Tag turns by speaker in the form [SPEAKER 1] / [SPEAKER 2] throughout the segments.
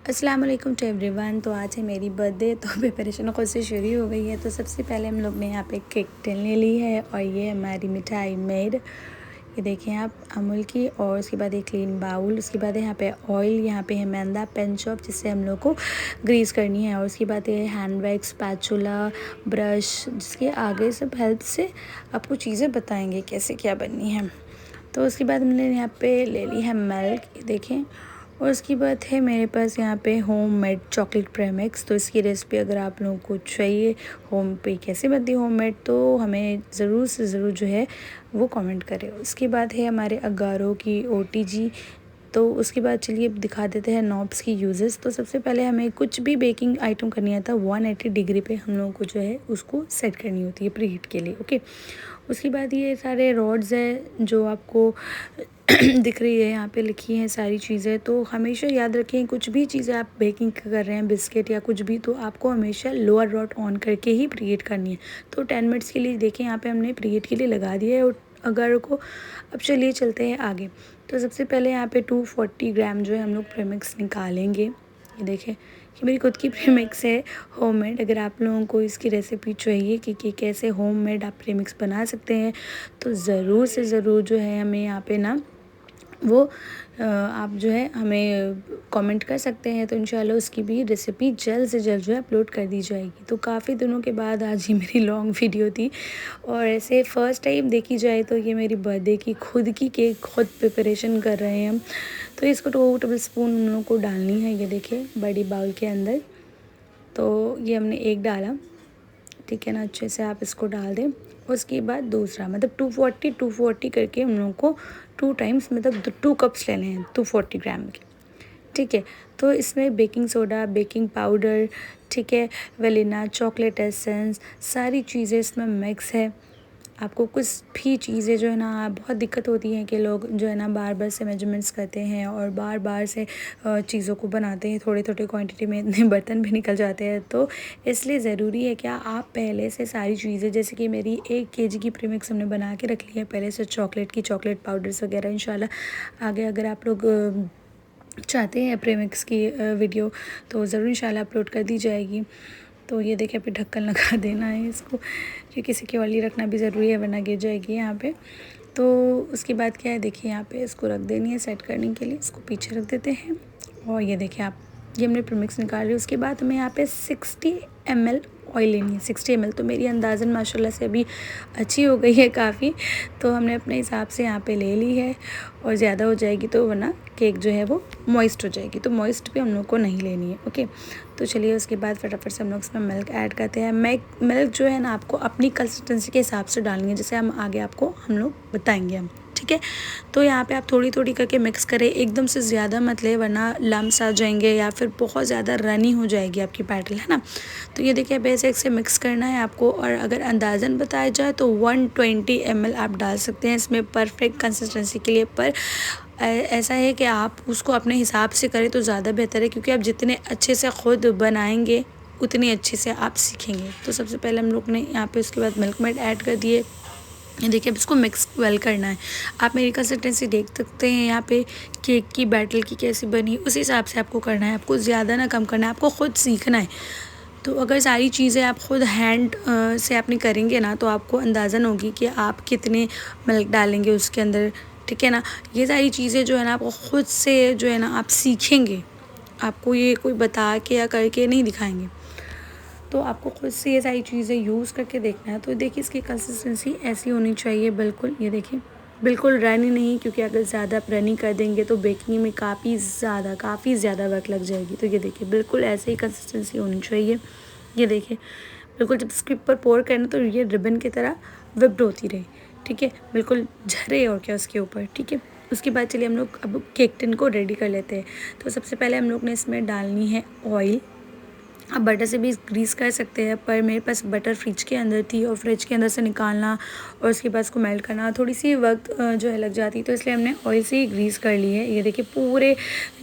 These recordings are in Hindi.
[SPEAKER 1] अस्सलाम वालेकुम टू एवरीवन। तो आज है मेरी बर्थडे, तो प्रिपरेशन खुद से शुरू हो गई है। तो सबसे पहले हम लोग ने यहाँ पे केक टिन ले ली है और ये हमारी मिठाई मेड, ये देखें आप, अमूल की। और उसके बाद एक क्लीन बाउल, उसके बाद यहाँ पे ऑयल, यहाँ पे है मैदा, पेन चॉप जिससे हम लोग को ग्रीस करनी है। और उसके बाद ये हैंड बैग, स्पैचुला, ब्रश, जिसके आगे सब हेल्प से आपको चीज़ें बताएंगे कैसे क्या बननी है। तो उसके बाद हमने यहाँ पे ले ली है मिल्क, ये देखें। और उसके बाद है मेरे पास यहाँ पे होम मेड चॉकलेट प्रेमिक्स। तो इसकी रेसिपी अगर आप लोगों को चाहिए होम पे कैसे बनती है होम मेड, तो हमें ज़रूर से ज़रूर जो है वो कमेंट करें। उसके बाद है हमारे अगारों की OTG। तो उसके बाद चलिए दिखा देते हैं नॉब्स की यूजेस। तो सबसे पहले हमें कुछ भी बेकिंग आइटम करनी है तो 180 डिग्री पे हम लोगों को जो है उसको सेट करनी होती है प्रीहीट के लिए, ओके। उसके बाद ये सारे रॉड्स है जो आपको दिख रही है, यहाँ पे लिखी हैं सारी चीज़ें। तो हमेशा याद रखें कुछ भी चीज़ें आप बेकिंग कर रहे हैं, बिस्किट या कुछ भी, तो आपको हमेशा लोअर रॉड ऑन करके ही प्रीहीट करनी है। तो 10 मिनट्स के लिए देखें यहाँ पे हमने प्रीहीट के लिए लगा दिया है और अगारों को। अब चलिए चलते हैं आगे। तो सबसे पहले यहाँ पे 240 ग्राम जो है हम लोग प्रेमिक्स निकालेंगे। ये देखें, ये मेरी खुद की प्रेमिक्स है होममेड। अगर आप लोगों को इसकी रेसिपी चाहिए कि कैसे होममेड आप प्रेमिक्स बना सकते हैं, तो ज़रूर से ज़रूर जो है हमें यहाँ पे ना वो आप जो है हमें कमेंट कर सकते हैं। तो इंशाल्लाह उसकी भी रेसिपी जल्द से जल्द जो है अपलोड कर दी जाएगी। तो काफ़ी दिनों के बाद आज ही मेरी लॉन्ग वीडियो थी, और ऐसे फ़र्स्ट टाइम देखी जाए तो ये मेरी बर्थडे की खुद की केक खुद प्रिपरेशन कर रहे हैं हम। तो इसको 2 टेबल स्पून हम लोग को डालनी है, ये देखिए बड़ी बाउल के अंदर। तो ये हमने एक डाला, ठीक है ना, अच्छे से आप इसको डाल दें। उसके बाद दूसरा मतलब 240 करके हम लोगों को 2 टाइम्स मतलब 2 कप्स लेने हैं 240 ग्राम के, ठीक है। तो इसमें बेकिंग सोडा, बेकिंग पाउडर, ठीक है, वेलिना, चॉकलेट एसेंस, सारी चीज़ें इसमें मिक्स है। आपको कुछ भी चीज़ें जो है ना, बहुत दिक्कत होती है कि लोग जो है ना बार बार से मेजरमेंट्स करते हैं और बार बार से चीज़ों को बनाते हैं थोड़ी थोड़ी क्वांटिटी में, इतने बर्तन भी निकल जाते हैं। तो इसलिए ज़रूरी है क्या आप पहले से सारी चीज़ें, जैसे कि मेरी 1 केजी की प्रीमिक्स हमने बना के रख ली है पहले से, चॉकलेट पाउडर्स वगैरह। इंशाल्लाह आगे अगर आप लोग चाहते हैं प्रेमिक्स की वीडियो, तो ज़रूर इंशाल्लाह अपलोड कर दी जाएगी। तो ये देखिए अभी ढक्कन लगा देना है इसको, क्योंकि सिक्योरली रखना भी ज़रूरी है वरना गिर जाएगी यहाँ पे। तो उसके बाद क्या है, देखिए यहाँ पे इसको रख देनी है सेट करने के लिए, इसको पीछे रख देते हैं। और ये देखिए आप, ये हमने प्रीमिक्स निकाल ली। उसके बाद हमें यहाँ पे 60 ml ऑयल लेनी है। 60 ml तो मेरी अंदाज़न माशाल्लाह से अभी अच्छी हो गई है काफ़ी, तो हमने अपने हिसाब से यहाँ पे ले ली है। और ज़्यादा हो जाएगी तो वरना केक जो है वो मॉइस्ट हो जाएगी, तो मॉइस्ट भी हम लोग को नहीं लेनी है, ओके। तो चलिए उसके बाद फटाफट से हम लोग इसमें मिल्क ऐड करते हैं। मिल्क जो है ना आपको अपनी कंसिस्टेंसी के हिसाब से डालनी है, जैसे हम आगे आपको हम लोग बताएंगे हम, ठीक है। तो यहाँ पे आप थोड़ी थोड़ी करके मिक्स करें, एकदम से ज़्यादा मत लें वरना लम्स आ जाएंगे या फिर बहुत ज़्यादा रनी हो जाएगी आपकी बैटर, है ना। तो ये देखिए बेसिक से मिक्स करना है आपको। और अगर अंदाज़न बताया जाए तो 120 ml आप डाल सकते हैं इसमें परफेक्ट कंसिस्टेंसी के लिए। पर ऐसा है कि आप उसको अपने हिसाब से करें तो ज़्यादा बेहतर है, क्योंकि आप जितने अच्छे से ख़ुद बनाएंगे उतनी अच्छे से आप सीखेंगे। तो सबसे पहले हम लोग ने यहाँ पे उसके बाद मिल्क मेड ऐड कर दिए। ये देखिए अब इसको मिक्स वेल करना है। आप मेरी कंसिस्टेंसी देख सकते हैं यहाँ पे केक की बैटर की कैसी बनी, उस हिसाब से आपको करना है। आपको ज़्यादा ना कम करना है, आपको ख़ुद सीखना है। तो अगर सारी चीज़ें आप ख़ुद हैंड से अपनी करेंगे ना, तो आपको अंदाज़न होगी कि आप कितने मिल्क डालेंगे उसके अंदर, ठीक है ना। ये सारी चीज़ें जो है ना आपको ख़ुद से जो है ना आप सीखेंगे, आपको ये कोई बता के या करके नहीं दिखाएंगे। तो आपको खुद से ये सारी चीज़ें यूज़ करके देखना है। तो देखिए इसकी कंसिस्टेंसी ऐसी होनी चाहिए बिल्कुल, ये देखिए बिल्कुल रनी नहीं, क्योंकि अगर ज़्यादा आप रनी कर देंगे तो बेकिंग में काफ़ी ज़्यादा वक्त लग जाएगी। तो ये देखिए बिल्कुल ऐसे ही कंसिस्टेंसी होनी चाहिए। ये देखिए बिल्कुल जब स्क्रिप पर पोर करना तो ये रिबन की तरह विप्ड होती रहे, ठीक है, बिल्कुल झरे और क्या उसके ऊपर, ठीक है। उसके बाद चलिए हम लोग अब केक टिन को रेडी कर लेते हैं। तो सबसे पहले हम लोग ने इसमें डालनी है ऑयल। आप बटर से भी ग्रीस कर सकते हैं, पर मेरे पास बटर फ्रिज के अंदर थी और फ्रिज के अंदर से निकालना और उसके बाद उसको मेल्ट करना थोड़ी सी वक्त जो है लग जाती, तो इसलिए हमने ऑयल से ही ग्रीस कर ली है। ये देखिए पूरे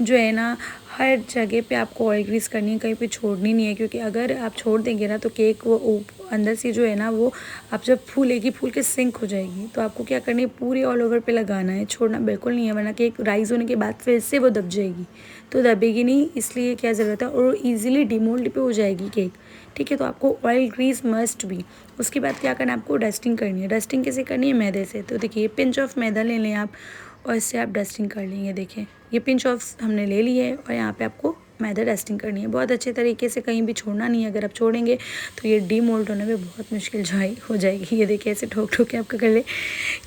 [SPEAKER 1] जो है ना हर जगह पे आपको ऑयल ग्रीस करनी है, कहीं पे छोड़नी नहीं है, क्योंकि अगर आप छोड़ देंगे ना तो केक वो अंदर से जो है ना वो आप जब फूलेगी फूल के सिंक हो जाएगी। तो आपको क्या करनी है, पूरी ऑल ओवर पे लगाना है, छोड़ना बिल्कुल नहीं है, वरना केक राइज़ होने के बाद फिर से वो दब जाएगी, तो दबेगी नहीं, इसलिए क्या ज़रूरत है, और ईजिली डिमोल्ड पे हो जाएगी केक। ठीक है, तो आपको ऑयल ग्रीस मस्ट भी। उसके बाद क्या करना है, आपको डस्टिंग करनी है। डस्टिंग कैसे करनी है, मैदे से। तो देखिए पिंच ऑफ मैदा ले लें आप और इससे आप डस्टिंग कर लेंगे। देखिए ये पिंच ऑफ हमने ले ली है और यहाँ पे आपको मैदा डस्टिंग करनी है बहुत अच्छे तरीके से, कहीं भी छोड़ना नहीं है। अगर आप छोड़ेंगे तो ये डीमोल्ड होने में बहुत मुश्किल हो जाएगी। ये देखिए ऐसे ठोक ठोक के आपका कर ले,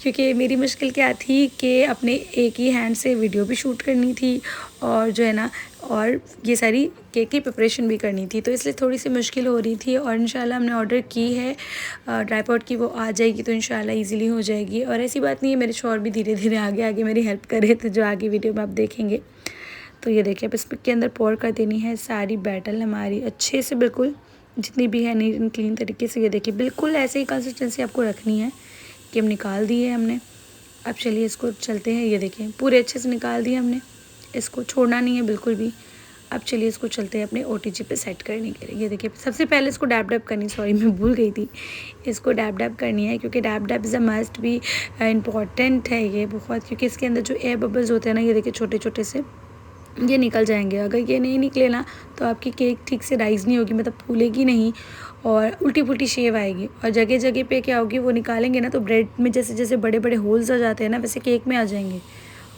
[SPEAKER 1] क्योंकि मेरी मुश्किल क्या थी कि अपने एक ही हैंड से वीडियो भी शूट करनी थी और जो है ना, और ये सारी केक की प्रिपरेशन भी करनी थी, तो इसलिए थोड़ी सी मुश्किल हो रही थी। और इंशाल्लाह हमने ऑर्डर की है ट्राईपॉड की, वो आ जाएगी तो इंशाल्लाह इजीली हो जाएगी। और ऐसी बात नहीं है, मेरे शौहर भी धीरे धीरे आगे आगे मेरी हेल्प कर रहे थे, जो आगे वीडियो में आप देखेंगे। तो ये देखिए अब इसके अंदर पोर कर देनी है सारी बैटल हमारी अच्छे से, बिल्कुल जितनी भी है नीट एंड क्लीन तरीके से। ये देखिए बिल्कुल ऐसे ही कंसिस्टेंसी आपको रखनी है कि हम निकाल दिए हमने। अब चलिए इसको चलते हैं। ये देखिए पूरे अच्छे से निकाल दिए हमने, इसको छोड़ना नहीं है बिल्कुल भी। अब चलिए इसको चलते हैं अपने OTG पे सेट करने के लिए। ये देखिए सबसे पहले इसको डैब डैब करनी, सॉरी मैं भूल गई थी, इसको डैब डैब करनी है, क्योंकि dab dab is a must भी इम्पॉर्टेंट है ये बहुत, क्योंकि इसके अंदर जो एयर बबल्स होते हैं ना, ये देखिए छोटे छोटे से ये निकल जाएंगे। अगर ये नहीं निकले ना तो आपकी केक ठीक से राइज़ नहीं होगी, मतलब फूलेगी नहीं और उल्टी पुल्टी शेव आएगी। और जगह जगह पे क्या होगी, वो निकालेंगे ना तो ब्रेड में जैसे जैसे बड़े बड़े होल्स आ जाते हैं ना, वैसे केक में आ जाएंगे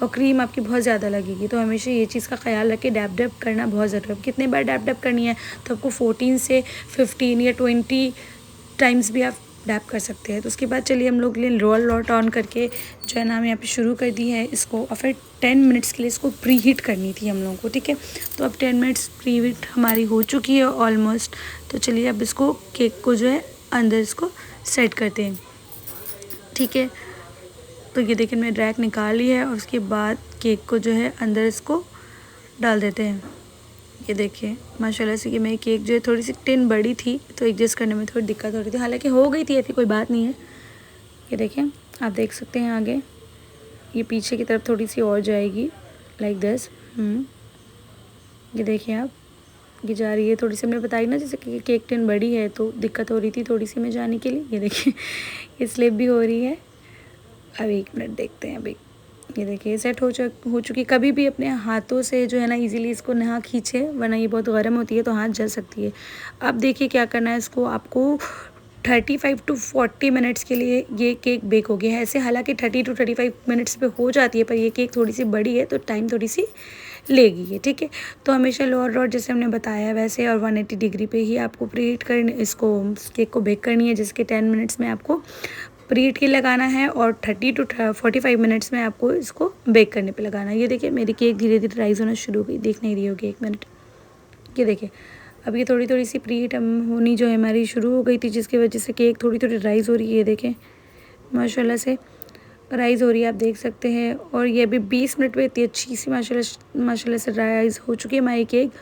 [SPEAKER 1] और क्रीम आपकी बहुत ज़्यादा लगेगी। तो हमेशा ये चीज़ का ख्याल रखें, डैब डैब करना बहुत ज़रूरी है। कितने बार डैब डैब करनी है, तो आपको 14 से 15 या 20 टाइम्स भी आप डैप कर सकते हैं। तो उसके बाद चलिए हम लोग ले रोल लॉट ऑन करके जो है ना हम यहाँ पे शुरू कर दी है इसको, और फिर 10 मिनट्स के लिए इसको प्री हीट करनी थी हम लोगों को। ठीक है, तो अब 10 मिनट्स प्री हीट हमारी हो चुकी है ऑलमोस्ट। तो चलिए अब इसको केक को जो है अंदर इसको सेट करते हैं। ठीक है, तो ये देखिए मैंने रैक निकाल ली है और उसके बाद केक को जो है अंदर इसको डाल देते हैं। ये देखिए माशाल्लाह से कि मेरी केक जो है थोड़ी सी टिन बड़ी थी तो एडजस्ट करने में थोड़ी दिक्कत हो रही थी, हालांकि हो गई थी, ऐसी कोई बात नहीं है। ये देखिए आप देख सकते हैं आगे ये पीछे की तरफ थोड़ी सी और जाएगी लाइक दिस। ये देखिए आप, ये जा रही है थोड़ी सी, हमने बताई ना जैसे कि केक टिन बड़ी है तो दिक्कत हो रही थी थोड़ी सी में जाने के लिए। ये देखिए ये स्लिप भी हो रही है। अब 1 मिनट देखते हैं अभी। ये देखिए सेट हो चुकी। कभी भी अपने हाथों से जो है ना इजीली इसको ना खींचे, वरना ये बहुत गर्म होती है तो हाथ जल सकती है। अब देखिए क्या करना है, इसको आपको 35 to 40 मिनट्स के लिए ये केक बेक हो गया है। ऐसे हालांकि 30 to 35 मिनट्स पे हो जाती है, पर ये केक थोड़ी सी बड़ी है तो टाइम थोड़ी सी लेगी ये। ठीक है, तो हमेशा लोअर रॉड जैसे हमने बताया वैसे और 180 डिग्री पे ही आपको प्रीहीट करनी, इसको केक को बेक करनी है, जिसके 10 मिनट्स में आपको प्रीहीट के लगाना है और 30 to 45 मिनट्स में आपको इसको बेक करने पे लगाना है। ये देखिए मेरी केक धीरे धीरे राइज़ होना शुरू हो गई, देख नहीं रही होगी 1 मिनट। ये देखिए अब ये थोड़ी थोड़ी सी प्रीहीट होनी जो है हमारी शुरू हो गई थी, जिसकी वजह से केक थोड़ी थोड़ी राइज़ हो रही है। ये देखें माशाल्लाह से राइज़ हो रही है, आप देख सकते हैं। और ये अभी 20 मिनट में इतनी अच्छी सी माशाल्लाह से राइज़ हो चुकी है हमारी केक।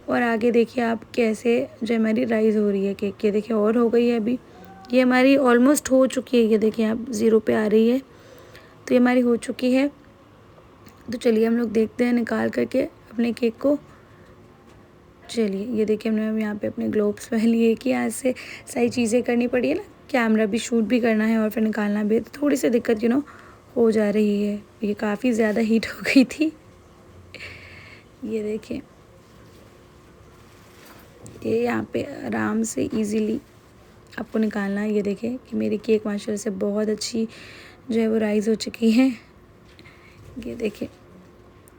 [SPEAKER 1] और आगे देखिए आप कैसे जो हमारी राइज़ हो रही है केक, ये देखिए और हो गई है अभी, ये हमारी ऑलमोस्ट हो चुकी है। ये देखिए आप 0 पे आ रही है, तो ये हमारी हो चुकी है। तो चलिए हम लोग देखते हैं निकाल करके अपने केक को। चलिए ये देखिए हमने यहाँ पे अपने ग्लोव्स पहन लिए कि आज से सारी चीज़ें करनी पड़ी है ना, कैमरा भी शूट भी करना है और फिर निकालना भी, तो थोड़ी सी दिक्कत हो जा रही है। ये काफ़ी ज़्यादा हीट हो गई थी। ये देखिए ये यहाँ पे आराम से इजीली आपको निकालना है। ये देखिए कि मेरी केक माशाल्लाह से बहुत अच्छी जो है वो राइज़ हो चुकी है। ये देखिए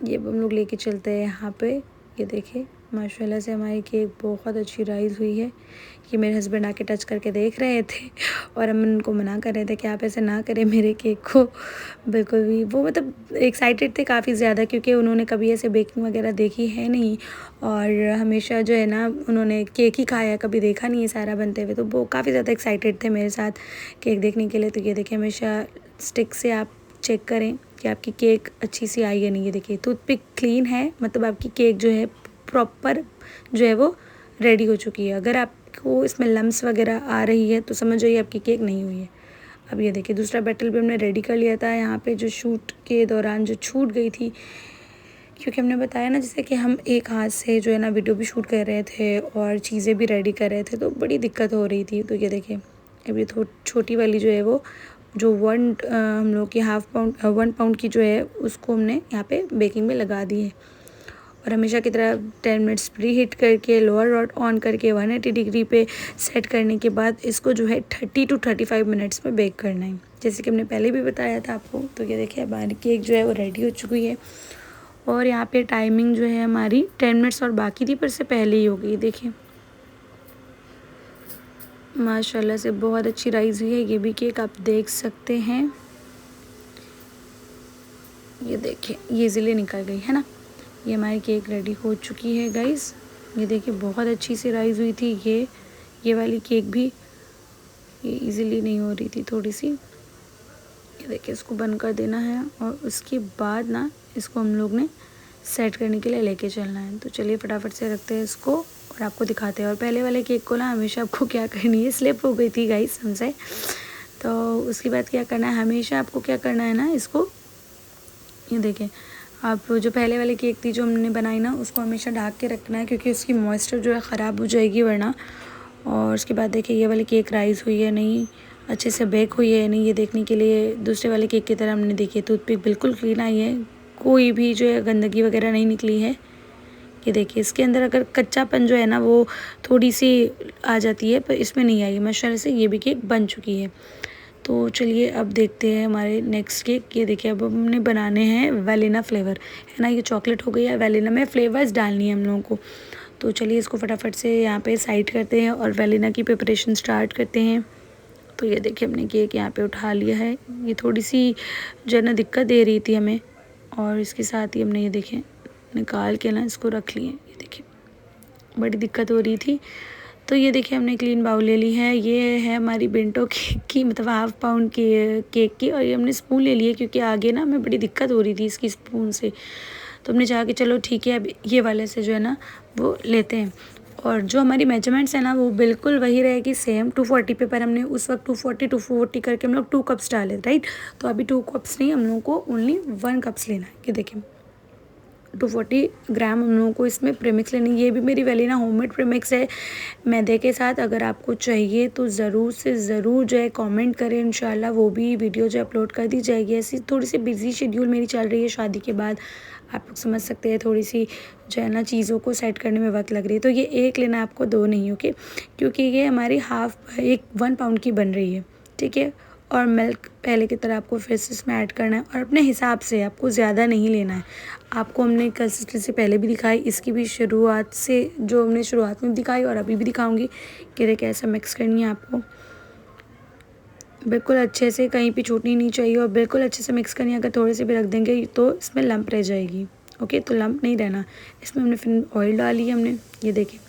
[SPEAKER 1] ये हम लोग लेके चलते हैं यहाँ पे। ये देखिए माशाल्लाह से हमारी केक बहुत अच्छी राइज़ हुई है। ये मेरे हस्बैंड आके टच करके देख रहे थे और हम उनको मना कर रहे थे कि आप ऐसे ना करें मेरे केक को बिल्कुल भी। वो मतलब एक्साइटेड थे काफ़ी ज़्यादा, क्योंकि उन्होंने कभी ऐसे बेकिंग वगैरह देखी है नहीं और हमेशा जो है ना उन्होंने केक ही खाया, कभी देखा नहीं है सारा बनते हुए, तो वो काफ़ी ज़्यादा एक्साइटेड थे मेरे साथ केक देखने के लिए। तो ये देखिए हमेशा स्टिक से आप चेक करें कि आपकी केक अच्छी सी आई है नहीं। ये देखिए टूथपिक क्लीन है, मतलब आपकी केक जो है प्रॉपर जो है वो रेडी हो चुकी है। अगर आपको इसमें लम्स वगैरह आ रही है तो समझ जाइए आपकी केक नहीं हुई है। अब ये देखिए दूसरा बैटल भी हमने रेडी कर लिया था। यहाँ पे जो शूट के दौरान जो छूट गई थी, क्योंकि हमने बताया ना जैसे कि हम एक हाथ से जो है ना वीडियो भी शूट कर रहे थे और चीज़ें भी रेडी कर रहे थे, तो बड़ी दिक्कत हो रही थी। तो ये देखिए अभी छोटी वाली जो है वो जो हम लोग की 1 पाउंड की जो है उसको हमने यहाँ पे बेकिंग में लगा दी है। और हमेशा की तरह 10 मिनट्स प्री हीट करके लोअर रॉड ऑन करके 180 डिग्री पे सेट करने के बाद इसको जो है 30 to 35 मिनट्स में बेक करना है, जैसे कि हमने पहले भी बताया था आपको। तो ये देखिए हमारी केक जो है वो रेडी हो चुकी है और यहाँ पे टाइमिंग जो है हमारी 10 मिनट्स और बाकी थी, पर से पहले ही हो गई। देखिए माशाल्लाह से बहुत अच्छी राइस हुई है। ये भी केक आप देख सकते हैं, ये देखिए ये इजीली निकल गई है ना। ये हमारी केक रेडी हो चुकी है गाइस। ये देखिए बहुत अच्छी सी राइस हुई थी। ये वाली केक भी ये इजीली नहीं हो रही थी थोड़ी सी। ये देखिए इसको बंद कर देना है और उसके बाद ना इसको हम लोग ने सेट करने के लिए लेके चलना है। तो चलिए फटाफट से रखते हैं इसको और आपको दिखाते हैं। और पहले वाले केक को ना हमेशा आपको क्या करनी है, स्लिप हो गई थी गाइस हमसे। तो उसके बाद क्या करना है, हमेशा आपको क्या करना है ना, इसको ये देखिए आप जो पहले वाली केक थी जो हमने बनाई ना, उसको हमेशा ढक के रखना है क्योंकि उसकी मॉइस्चर जो है ख़राब हो जाएगी वरना। और उसके बाद देखिए ये वाली केक राइस हुई है नहीं, अच्छे से बेक हुई है नहीं, ये देखने के लिए दूसरे वाले केक की तरह हमने देखिए टूथपिक बिल्कुल क्लीन आई है, कोई भी जो है गंदगी वगैरह नहीं निकली है। ये देखिए इसके अंदर अगर कच्चापन जो है ना वो थोड़ी सी आ जाती है, पर इसमें नहीं आई माशाल्लाह से। ये भी केक बन चुकी है। तो चलिए अब देखते हैं हमारे नेक्स्ट केक। ये देखिए अब हमने बनाने हैं वैनिला फ्लेवर, है ना। ये चॉकलेट हो गई है, वैनिला में फ्लेवर्स डालनी है हम लोगों को। तो चलिए इसको फटाफट से यहाँ पे साइड करते हैं और वैनिला की प्रिपरेशन स्टार्ट करते हैं। तो ये देखिए हमने केक यहाँ पे उठा लिया है। ये थोड़ी सी जो है ना दिक्कत दे रही थी हमें, और इसके साथ ही हमने ये देखें निकाल के ना इसको रख लिए। ये देखिए बड़ी दिक्कत हो रही थी। तो ये देखिए हमने क्लीन बाउल ले ली है। ये है हमारी बिंटो केक की मतलब 1/2 पाउंड की केक की, और ये हमने स्पून ले लिया क्योंकि आगे ना हमें बड़ी दिक्कत हो रही थी इसकी स्पून से। तो हमने चाहा कि चलो ठीक है अब ये वाले से जो है ना वो लेते हैं। और जो हमारी मेजरमेंट्स है ना वो बिल्कुल वही रहेगी सेम 240 पे, पर हमने उस वक्त 240 करके हम लोग 2 कप्स डाले, राइट। तो अभी 2 कप्स नहीं, हम लोगों को ओनली 1 कप्स लेना है। कि देखिए 240 ग्राम हम लोगों को इसमें प्रीमिक्स लेनी। ये भी मेरी वैलिना होममेड प्रीमिक्स है मैदे के साथ। अगर आपको चाहिए तो ज़रूर से ज़रूर जो है कमेंट करें, इंशाल्लाह वो भी वीडियो जो अपलोड कर दी जाएगी। ऐसी थोड़ी सी बिजी शेड्यूल मेरी चल रही है शादी के बाद, आप लोग समझ सकते हैं, थोड़ी सी जो है ना चीज़ों को सेट करने में वक्त लग रही है। तो ये एक लेना आपको, 2 नहीं, ओके, क्योंकि ये हमारी 1 पाउंड की बन रही है, ठीक है। और मिल्क पहले की तरह आपको फिर से इसमें ऐड करना है और अपने हिसाब से, आपको ज़्यादा नहीं लेना है। आपको हमने कंसिस्टेंसी पहले भी दिखाई, इसकी भी शुरुआत से जो हमने शुरुआत में दिखाई और अभी भी दिखाऊंगी कि देखिए ऐसा मिक्स करनी है आपको बिल्कुल अच्छे से, कहीं भी छूटनी नहीं चाहिए और बिल्कुल अच्छे से मिक्स करनी है। अगर थोड़े से भी रख देंगे तो इसमें लंप रह जाएगी, ओके। तो लंप नहीं रहना। इसमें हमने फिर ऑयल डाली है हमने, ये देखिए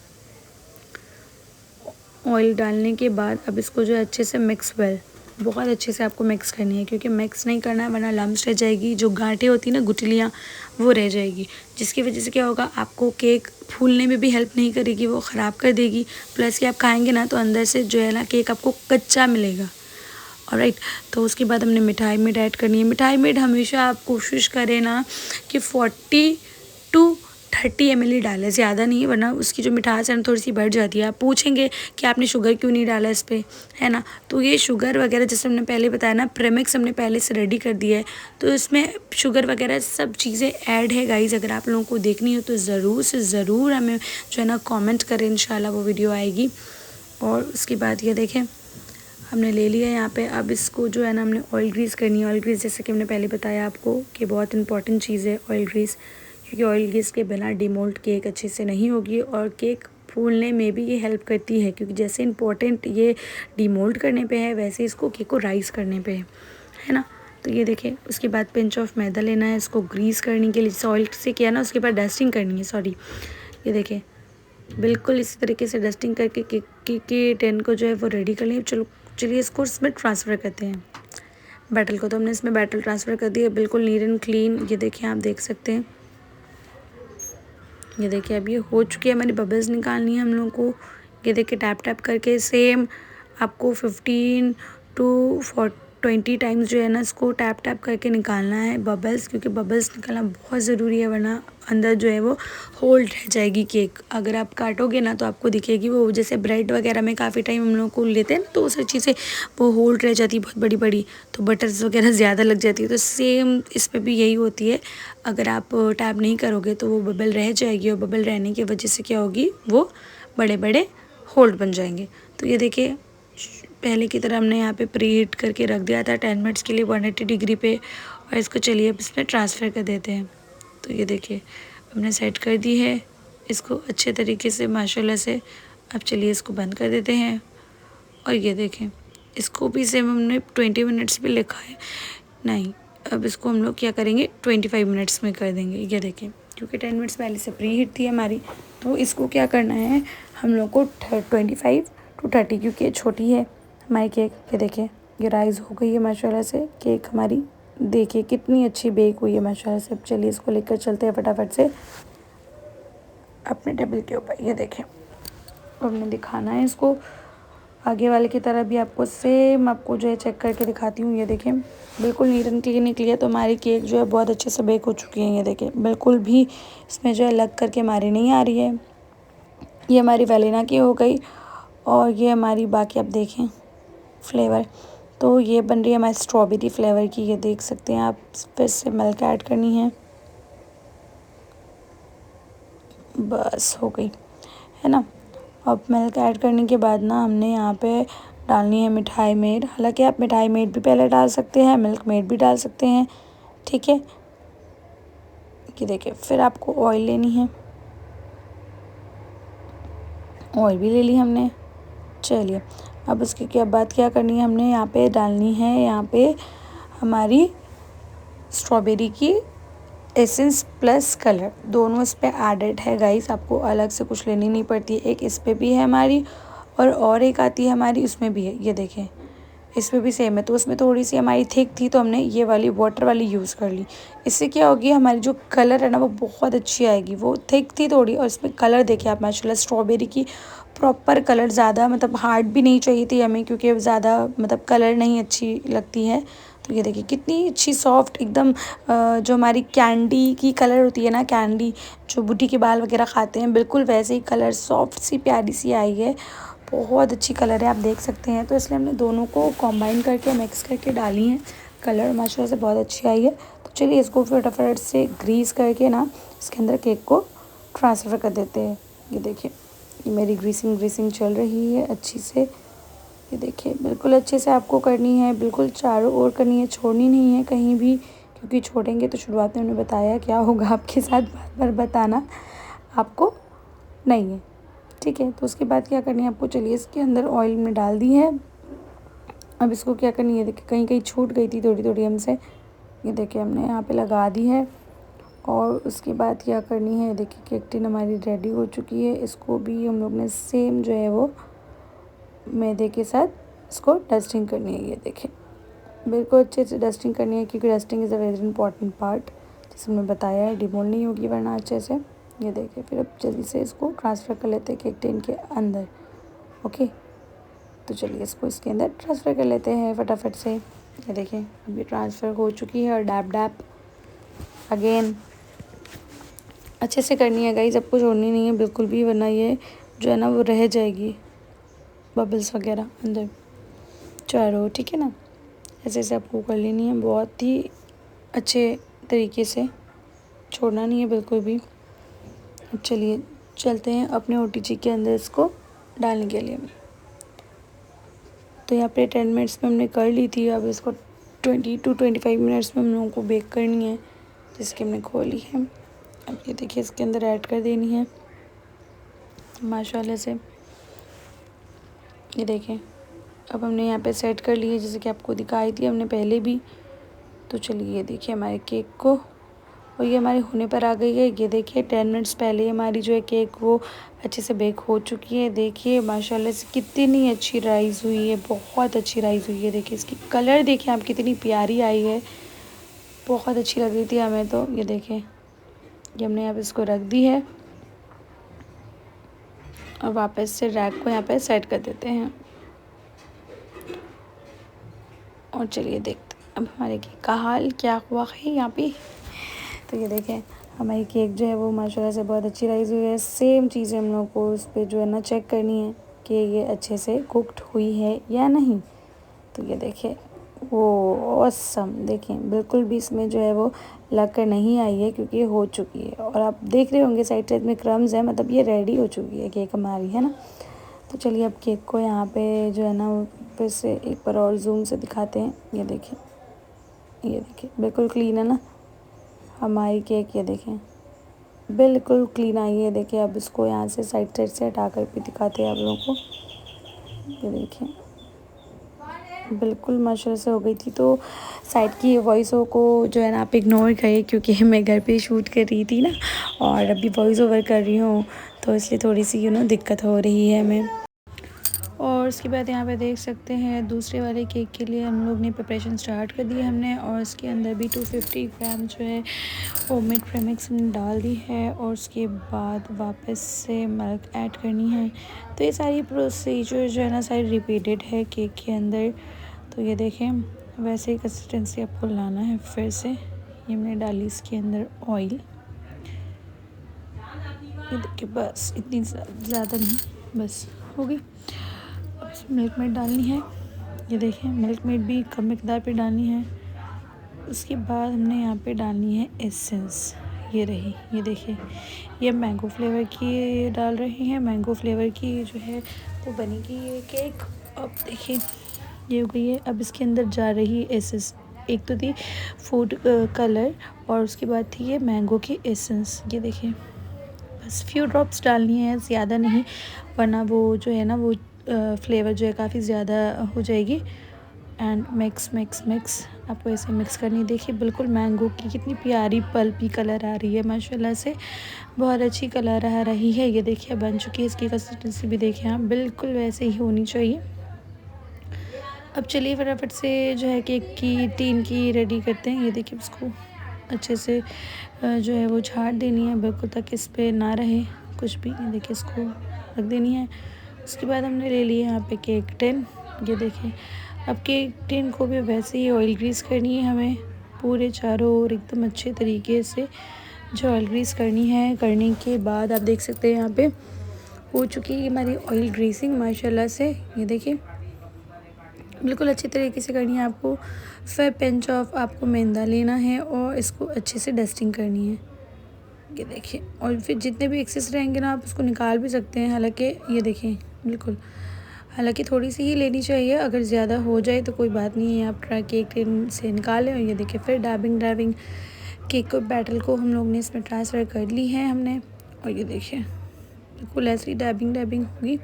[SPEAKER 1] ऑयल डालने के बाद अब इसको जो है अच्छे से बहुत अच्छे से आपको मिक्स करनी है, क्योंकि मिक्स नहीं करना है वरना लम्स रह जाएगी, जो गांठें होती हैं ना, गुठलियाँ, वो रह जाएगी, जिसकी वजह से क्या होगा, आपको केक फूलने में भी हेल्प नहीं करेगी, वो ख़राब कर देगी। प्लस कि आप खाएंगे ना तो अंदर से जो है ना केक आपको कच्चा मिलेगा। ऑलराइट, तो उसके बाद हमने मिठाई मेड ऐड करनी है। मिठाई मेड हमेशा आप कोशिश करें ना कि 40 to 30 ml डालें, ज़्यादा नहीं, वरना उसकी जो मिठास है ना थोड़ी सी बढ़ जाती है। आप पूछेंगे कि आपने शुगर क्यों नहीं डाला इस पर, है ना। तो ये शुगर वगैरह जैसे हमने पहले बताया ना, प्रेमिक्स हमने पहले से रेडी कर दिया है, तो इसमें शुगर वगैरह सब चीज़ें ऐड है गाइज़। अगर आप लोगों को देखनी हो तो ज़रूर से ज़रूर हमें जो है ना कॉमेंट करें, इंशाल्लाह वो वीडियो आएगी। और उसके बाद ये देखें हमने ले लिया यहाँ पे। अब इसको जो है ना हमने ऑयल ग्रीस करनी है। ऑयल ग्रीस जैसे कि हमने पहले बताया आपको कि बहुत इंपॉर्टेंट चीज़ है ऑयल ग्रीस, क्योंकि ऑयल ग्रीस के बिना डिमोल्ड केक अच्छे से नहीं होगी और केक फूलने में भी ये हेल्प करती है, क्योंकि जैसे इंपॉर्टेंट ये डिमोल्ड करने पे है वैसे इसको केक को राइस करने पे है ना। तो ये देखें उसके बाद पिंच ऑफ मैदा लेना है इसको ग्रीस करने के लिए, जैसे ऑयल से किया ना उसके बाद डस्टिंग करनी है, सॉरी। ये देखें बिल्कुल इसी तरीके से डस्टिंग करके केक के टेन को जो है वो रेडी कर लिया। चलिए इसको इसमें ट्रांसफ़र करते हैं बैटल को। तो हमने इसमें बैटल ट्रांसफ़र कर दिया, बिल्कुल नीट एंड क्लीन। ये देखिए आप देख सकते हैं, ये देखिए अब ये हो चुकी है। हमारी बबल्स निकालनी है हम लोगों को। ये देखिए टैप टैप करके सेम आपको 15 to 20 टाइम्स जो है ना इसको टैप टैप करके निकालना है बबल्स, क्योंकि बबल्स निकालना बहुत ज़रूरी है, वरना अंदर जो है वो होल्ड रह जाएगी केक। अगर आप काटोगे ना तो आपको दिखेगी वो, जैसे ब्रेड वगैरह में काफ़ी टाइम हम लोग को लेते हैं तो उस चीज़ें वो होल्ड रह जाती है बहुत बड़ी बड़ी, तो बटर्स वगैरह ज़्यादा लग जाती है। तो सेम इस पर भी यही होती है, अगर आप टैप नहीं करोगे तो वो बबल रह जाएगी, और बबल रहने की वजह से क्या होगी, वो बड़े बड़े होल्ड बन जाएंगे। तो ये देखिए पहले की तरह हमने यहाँ पे प्री हीट करके रख दिया था 10 मिनट्स के लिए 180 डिग्री पे, और इसको चलिए अब इसमें ट्रांसफ़र कर देते हैं। तो ये देखिए हमने सेट कर दी है इसको अच्छे तरीके से माशाल्लाह से। अब चलिए इसको बंद कर देते हैं, और ये देखें इसको भी सेम हमने 20 मिनट्स पे लिखा है, नहीं अब इसको हम लोग क्या करेंगे 25 मिनट्स में कर देंगे। ये देखें क्योंकि 10 मिनट्स पहले से प्री हीट थी हमारी, तो इसको क्या करना है हम लोग को 25 to 30, क्योंकि ये छोटी है हमारी केक। ये देखें ये राइज़ हो गई है माशाल्लाह से केक हमारी, देखिए कितनी अच्छी बेक हुई है माशाल्लाह से। अब चलिए इसको लेकर चलते हैं फटाफट से अपने टेबल के ऊपर। ये देखें हमने दिखाना है इसको आगे वाले की तरह भी, आपको सेम आपको जो है चेक करके दिखाती हूँ। ये देखें बिल्कुल नीट एंड क्लीन निकली है, तो हमारी केक जो है बहुत अच्छे से बेक हो चुकी है। ये देखें बिल्कुल भी इसमें जो है लग करके हमारी नहीं आ रही है। ये हमारी वैनिला की हो गई, और ये हमारी बाकी आप देखें फ्लेवर, तो ये बन रही है हमारी स्ट्रॉबेरी फ्लेवर की। ये देख सकते हैं आप, फिर से मिल्क ऐड करनी है, बस हो गई है ना। अब मिल्क ऐड करने के बाद ना हमने यहाँ पे डालनी है मिठाई मेड। हालांकि आप मिठाई मेड भी पहले डाल सकते हैं, मिल्क मेड भी डाल सकते हैं, ठीक है। कि देखिए फिर आपको ऑयल लेनी है, ऑयल भी ले ली हमने। चलिए अब उसके क्या बात क्या करनी है, हमने यहाँ पे डालनी है यहाँ पे हमारी स्ट्रॉबेरी की एसेंस प्लस कलर, दोनों इस पे एडेड है गाइस, आपको अलग से कुछ लेनी नहीं पड़ती है। एक इस पे भी है हमारी, और एक आती है हमारी उसमें भी है। ये देखें इसमें भी सेम है, तो उसमें थोड़ी सी हमारी थिक थी तो हमने ये वाली वाटर वाली यूज़ कर ली। इससे क्या होगी हमारी जो कलर है ना वो बहुत अच्छी आएगी। वो थिक थी थोड़ी, और इसमें कलर देखिए आप माशाल्लाह स्ट्रॉबेरी की प्रॉपर कलर, ज़्यादा मतलब हार्ड भी नहीं चाहिए थी हमें, क्योंकि ज़्यादा मतलब कलर नहीं अच्छी लगती है। तो ये देखिए कितनी अच्छी सॉफ्ट एकदम, जो हमारी कैंडी की कलर होती है ना, कैंडी जो बुढ़ी के बाल वगैरह खाते हैं, बिल्कुल वैसे ही कलर सॉफ्ट सी प्यारी सी आई है। बहुत अच्छी कलर है आप देख सकते हैं। तो इसलिए हमने दोनों को कंबाइन करके मिक्स करके डाली हैं, कलर माशाल्लाह से बहुत अच्छी आई है। तो चलिए इसको फटाफट से ग्रीस करके ना इसके अंदर केक को ट्रांसफ़र कर देते हैं। ये देखिए ये मेरी ग्रीसिंग चल रही है अच्छी से। ये देखिए बिल्कुल अच्छे से आपको करनी है, बिल्कुल चारों ओर करनी है, छोड़नी नहीं है कहीं भी, क्योंकि छोड़ेंगे तो शुरुआत में उन्होंने बताया क्या होगा आपके साथ, बार बार बताना आपको नहीं है, ठीक है। तो उसके बाद क्या करनी है आपको, चलिए इसके अंदर ऑयल में डाल दी है। अब इसको क्या करनी है, देखिए कहीं कहीं छूट गई थी थोड़ी थोड़ी हमसे, ये देखिए हमने यहाँ पे लगा दी है। और उसके बाद क्या करनी है, देखिए केक टिन हमारी रेडी हो चुकी है। इसको भी हम लोग ने सेम जो है वो मैदे के साथ इसको डस्टिंग करनी है। ये देखें बिल्कुल अच्छे से डस्टिंग करनी है, क्योंकि dusting is a very important part, जैसे हमने बताया है, डिमोल्ड नहीं होगी वरना अच्छे से। ये देखिए फिर अब जल्दी से इसको ट्रांसफ़र कर लेते हैं केक टिन के अंदर। ओके तो चलिए इसको इसके अंदर ट्रांसफ़र कर लेते हैं फटाफट से। ये देखें अभी ट्रांसफ़र हो चुकी है, और डैप डैप अगेन अच्छे से करनी है गाइस, सबको छोड़नी नहीं है बिल्कुल भी, वरना ये जो है ना वो रह जाएगी बबल्स वगैरह अंदर चारों, ठीक है ना। ऐसे ऐसे आपको कर लेनी है बहुत ही अच्छे तरीके से, छोड़ना नहीं है बिल्कुल भी। अब चलिए चलते हैं अपने ओटीजी के अंदर इसको डालने के लिए। तो यहाँ पे 10 मिनट्स में हमने कर ली थी, अब इसको 20 to 25 मिनट्स में हम लोगों को बेक करनी है, जिसकी हमने खोली है। अब ये देखिए इसके अंदर ऐड कर देनी है माशाल्लाह से। ये देखें अब हमने यहाँ पे सेट कर ली है, जैसे कि आपको दिखाई थी हमने पहले भी। तो चलिए ये देखिए हमारे केक को, और ये हमारे होने पर आ गई है। ये देखिए 10 मिनट्स पहले हमारी जो है केक वो अच्छे से बेक हो चुकी है। देखिए माशाल्लाह से कितनी अच्छी राइज़ हुई है, बहुत अच्छी राइज़ हुई है। देखिए इसकी कलर देखिए आप कितनी प्यारी आई है, बहुत अच्छी लग रही थी हमें तो। ये देखें ये हमने यहाँ पे इसको रख दी है, और वापस से रैक को यहाँ पे सेट कर देते हैं। और चलिए देखते हैं अब हमारे केक का हाल क्या हुआ है यहाँ पे। तो ये देखें हमारी केक जो है वो माशाल्लाह से बहुत अच्छी राइज़ हुई है। सेम चीज़ें हम लोग को उस पर जो है ना चेक करनी है कि ये अच्छे से कुक्ड हुई है या नहीं। तो ये देखें वो ऑसम, देखें बिल्कुल भी इसमें जो है वो लग कर नहीं आई है क्योंकि ये हो चुकी है। और आप देख रहे होंगे साइड साइड में क्रम्स है, मतलब ये रेडी हो चुकी है केक हमारी, है ना। तो चलिए अब केक को यहाँ पे जो है ना ऊपर से एक बार और जूम से दिखाते हैं। ये देखें बिल्कुल क्लीन है ना हमारी केक। ये देखें बिल्कुल क्लीन आई है। देखिए अब इसको यहाँ से साइड से हटा कर भी दिखाते हैं आप लोगों को। ये देखें बिल्कुल माशाल्लाह से हो गई थी। तो साइड की वॉइसों को जो है ना आप इग्नोर करिए क्योंकि मैं घर पे शूट कर रही थी ना और अभी वॉइस ओवर कर रही हूँ, तो इसलिए थोड़ी सी दिक्कत हो रही है हमें। और उसके बाद यहाँ पे देख सकते हैं दूसरे वाले केक के लिए हम लोग ने प्रिपरेशन स्टार्ट कर दी हमने। और उसके अंदर भी 250 ग्राम जो है होममेड प्रेमिक्स हमने डाल दी है और उसके बाद वापस से मिल्क ऐड करनी है। तो ये सारी प्रोसीजर जो है ना सारी रिपीटेड है केक के अंदर। तो ये देखें वैसे ही कंसिस्टेंसी आपको लाना है। फिर से ये मैंने डाली इसके अंदर ऑयल। ये देखिए बस इतनी ज़्यादा नहीं, बस हो गई। अब मिल्क मेड डालनी है। ये देखें मिल्क मेड भी कम मिकदार पे डालनी है। उसके बाद हमने यहाँ पे डालनी है एसेंस। ये रही, ये देखिए ये मैंगो फ्लेवर की डाल रहे हैं। मैंगो फ्लेवर की जो है वो बनेगी ये केक। अब देखिए ये हो गई है। अब इसके अंदर जा रही है एसेंस। एक तो थी फूड कलर और उसके बाद थी ये मैंगो की एसेंस। ये देखिए बस फ्यू ड्रॉप्स डालनी है, ज़्यादा नहीं, वरना वो जो है ना वो फ्लेवर जो है काफ़ी ज़्यादा हो जाएगी। एंड मिक्स आपको ऐसे मिक्स करनी। देखिए बिल्कुल मैंगो की कितनी प्यारी पल्पी कलर आ रही है माशाल्लाह से, बहुत अच्छी कलर आ रही है। ये देखिए बन चुकी है। इसकी कंसिस्टेंसी भी देखिए आप बिल्कुल वैसे ही होनी चाहिए। अब चलिए फटाफट से जो है केक की टीन की रेडी करते हैं। ये देखिए उसको अच्छे से जो है वो झाड़ देनी है बिल्कुल तक इस पे ना रहे कुछ भी। ये देखिए इसको रख देनी है। उसके बाद हमने ले लिया यहाँ पे केक टिन। ये देखिए अब केक टिन को भी वैसे ही ऑयल ग्रीस करनी है हमें पूरे चारों ओर एकदम अच्छे तरीके से जो ऑयल ग्रीस करनी है। करने के बाद आप देख सकते हैं यहाँ पे हो चुकी है हमारी ऑयल ग्रीसिंग माशाल्लाह से। ये देखिए बिल्कुल अच्छी तरीके से करनी है आपको। फिर पिंच ऑफ आपको मैदा लेना है और इसको अच्छे से डस्टिंग करनी है। ये देखिए और फिर जितने भी एक्सेस रहेंगे ना आप उसको निकाल भी सकते हैं। हालांकि ये देखें बिल्कुल, हालांकि थोड़ी सी ही लेनी चाहिए, अगर ज़्यादा हो जाए तो कोई बात नहीं है, आप ट्राई केक टिन से निकालें। और ये देखिए फिर डैबिंग केक को बैटल को हम लोग ने इसमें ट्रांसफ़र कर ली है हमने। और ये देखिए बिल्कुल ऐसी डैबिंग होगी।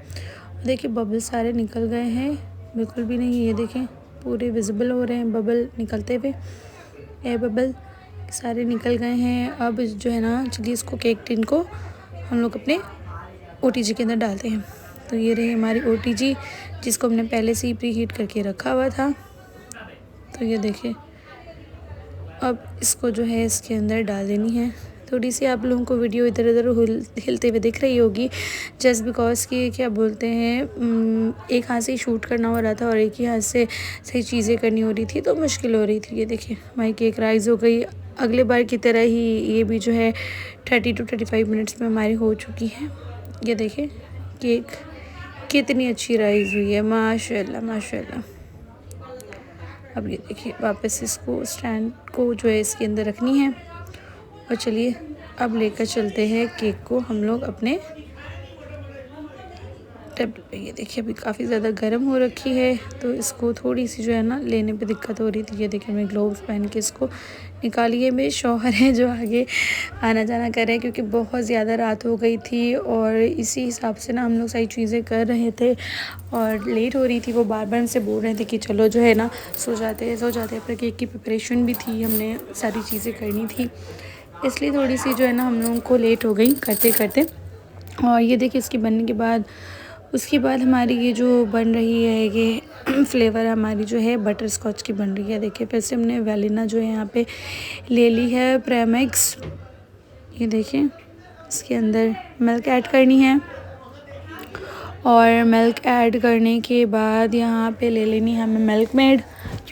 [SPEAKER 1] देखिए बबल सारे निकल गए हैं, बिल्कुल भी नहीं। ये देखें पूरे विजिबल हो रहे हैं बबल निकलते हुए, एयर बबल सारे निकल गए हैं। अब जो है ना चलिए इसको केक टिन को हम लोग अपने ओटीजी के अंदर डालते हैं। तो ये रही हमारी ओटीजी जिसको हमने पहले से ही प्री हीट करके रखा हुआ था। तो ये देखिए अब इसको जो है इसके अंदर डाल देनी है। थोड़ी सी आप लोगों को वीडियो इधर उधर हिलते हुए दिख रही होगी, जस्ट बिकॉज कि क्या बोलते हैं एक हाथ से ही शूट करना हो रहा था और एक ही हाथ से सही चीज़ें करनी हो रही थी तो मुश्किल हो रही थी। ये देखिए हमारी केक राइज़ हो गई। अगले बार की तरह ही ये भी जो है 30 to 35 मिनट्स में हमारी हो चुकी है। ये देखिए केक कितनी अच्छी राइज़ हुई है माशाल्लाह। अब ये देखिए वापस इसको स्टैंड को जो है इसके अंदर रखनी है। और चलिए अब लेकर चलते हैं केक को हम लोग अपने टेबल पे। ये देखिए अभी काफ़ी ज़्यादा गर्म हो रखी है तो इसको थोड़ी सी जो है ना लेने पे दिक्कत हो रही थी। ये देखिए मैं ग्लोव्स पहन के इसको निकाली है। मेरे शौहर हैं जो आगे आना जाना कर रहे हैं क्योंकि बहुत ज़्यादा रात हो गई थी और इसी हिसाब से ना हम लोग सारी चीज़ें कर रहे थे और लेट हो रही थी। वो बार बार हमसे बोल रहे थे कि चलो जो है ना सो जाते पर केक की प्रिपरेशन भी थी, हमने सारी चीज़ें करनी थी, इसलिए थोड़ी सी जो है ना हम लोगों को लेट हो गई करते। और ये देखिए इसके बनने के बाद उसके बाद हमारी ये जो बन रही है ये फ्लेवर हमारी जो है बटर स्कॉच की बन रही है। देखिए फिर से हमने वैलिना जो है यहाँ पे ले ली है प्रेमिक्स। ये देखिए इसके अंदर मिल्क ऐड करनी है और मिल्क ऐड करने के बाद यहाँ पे ले लेनी है हमें मिल्क मेड,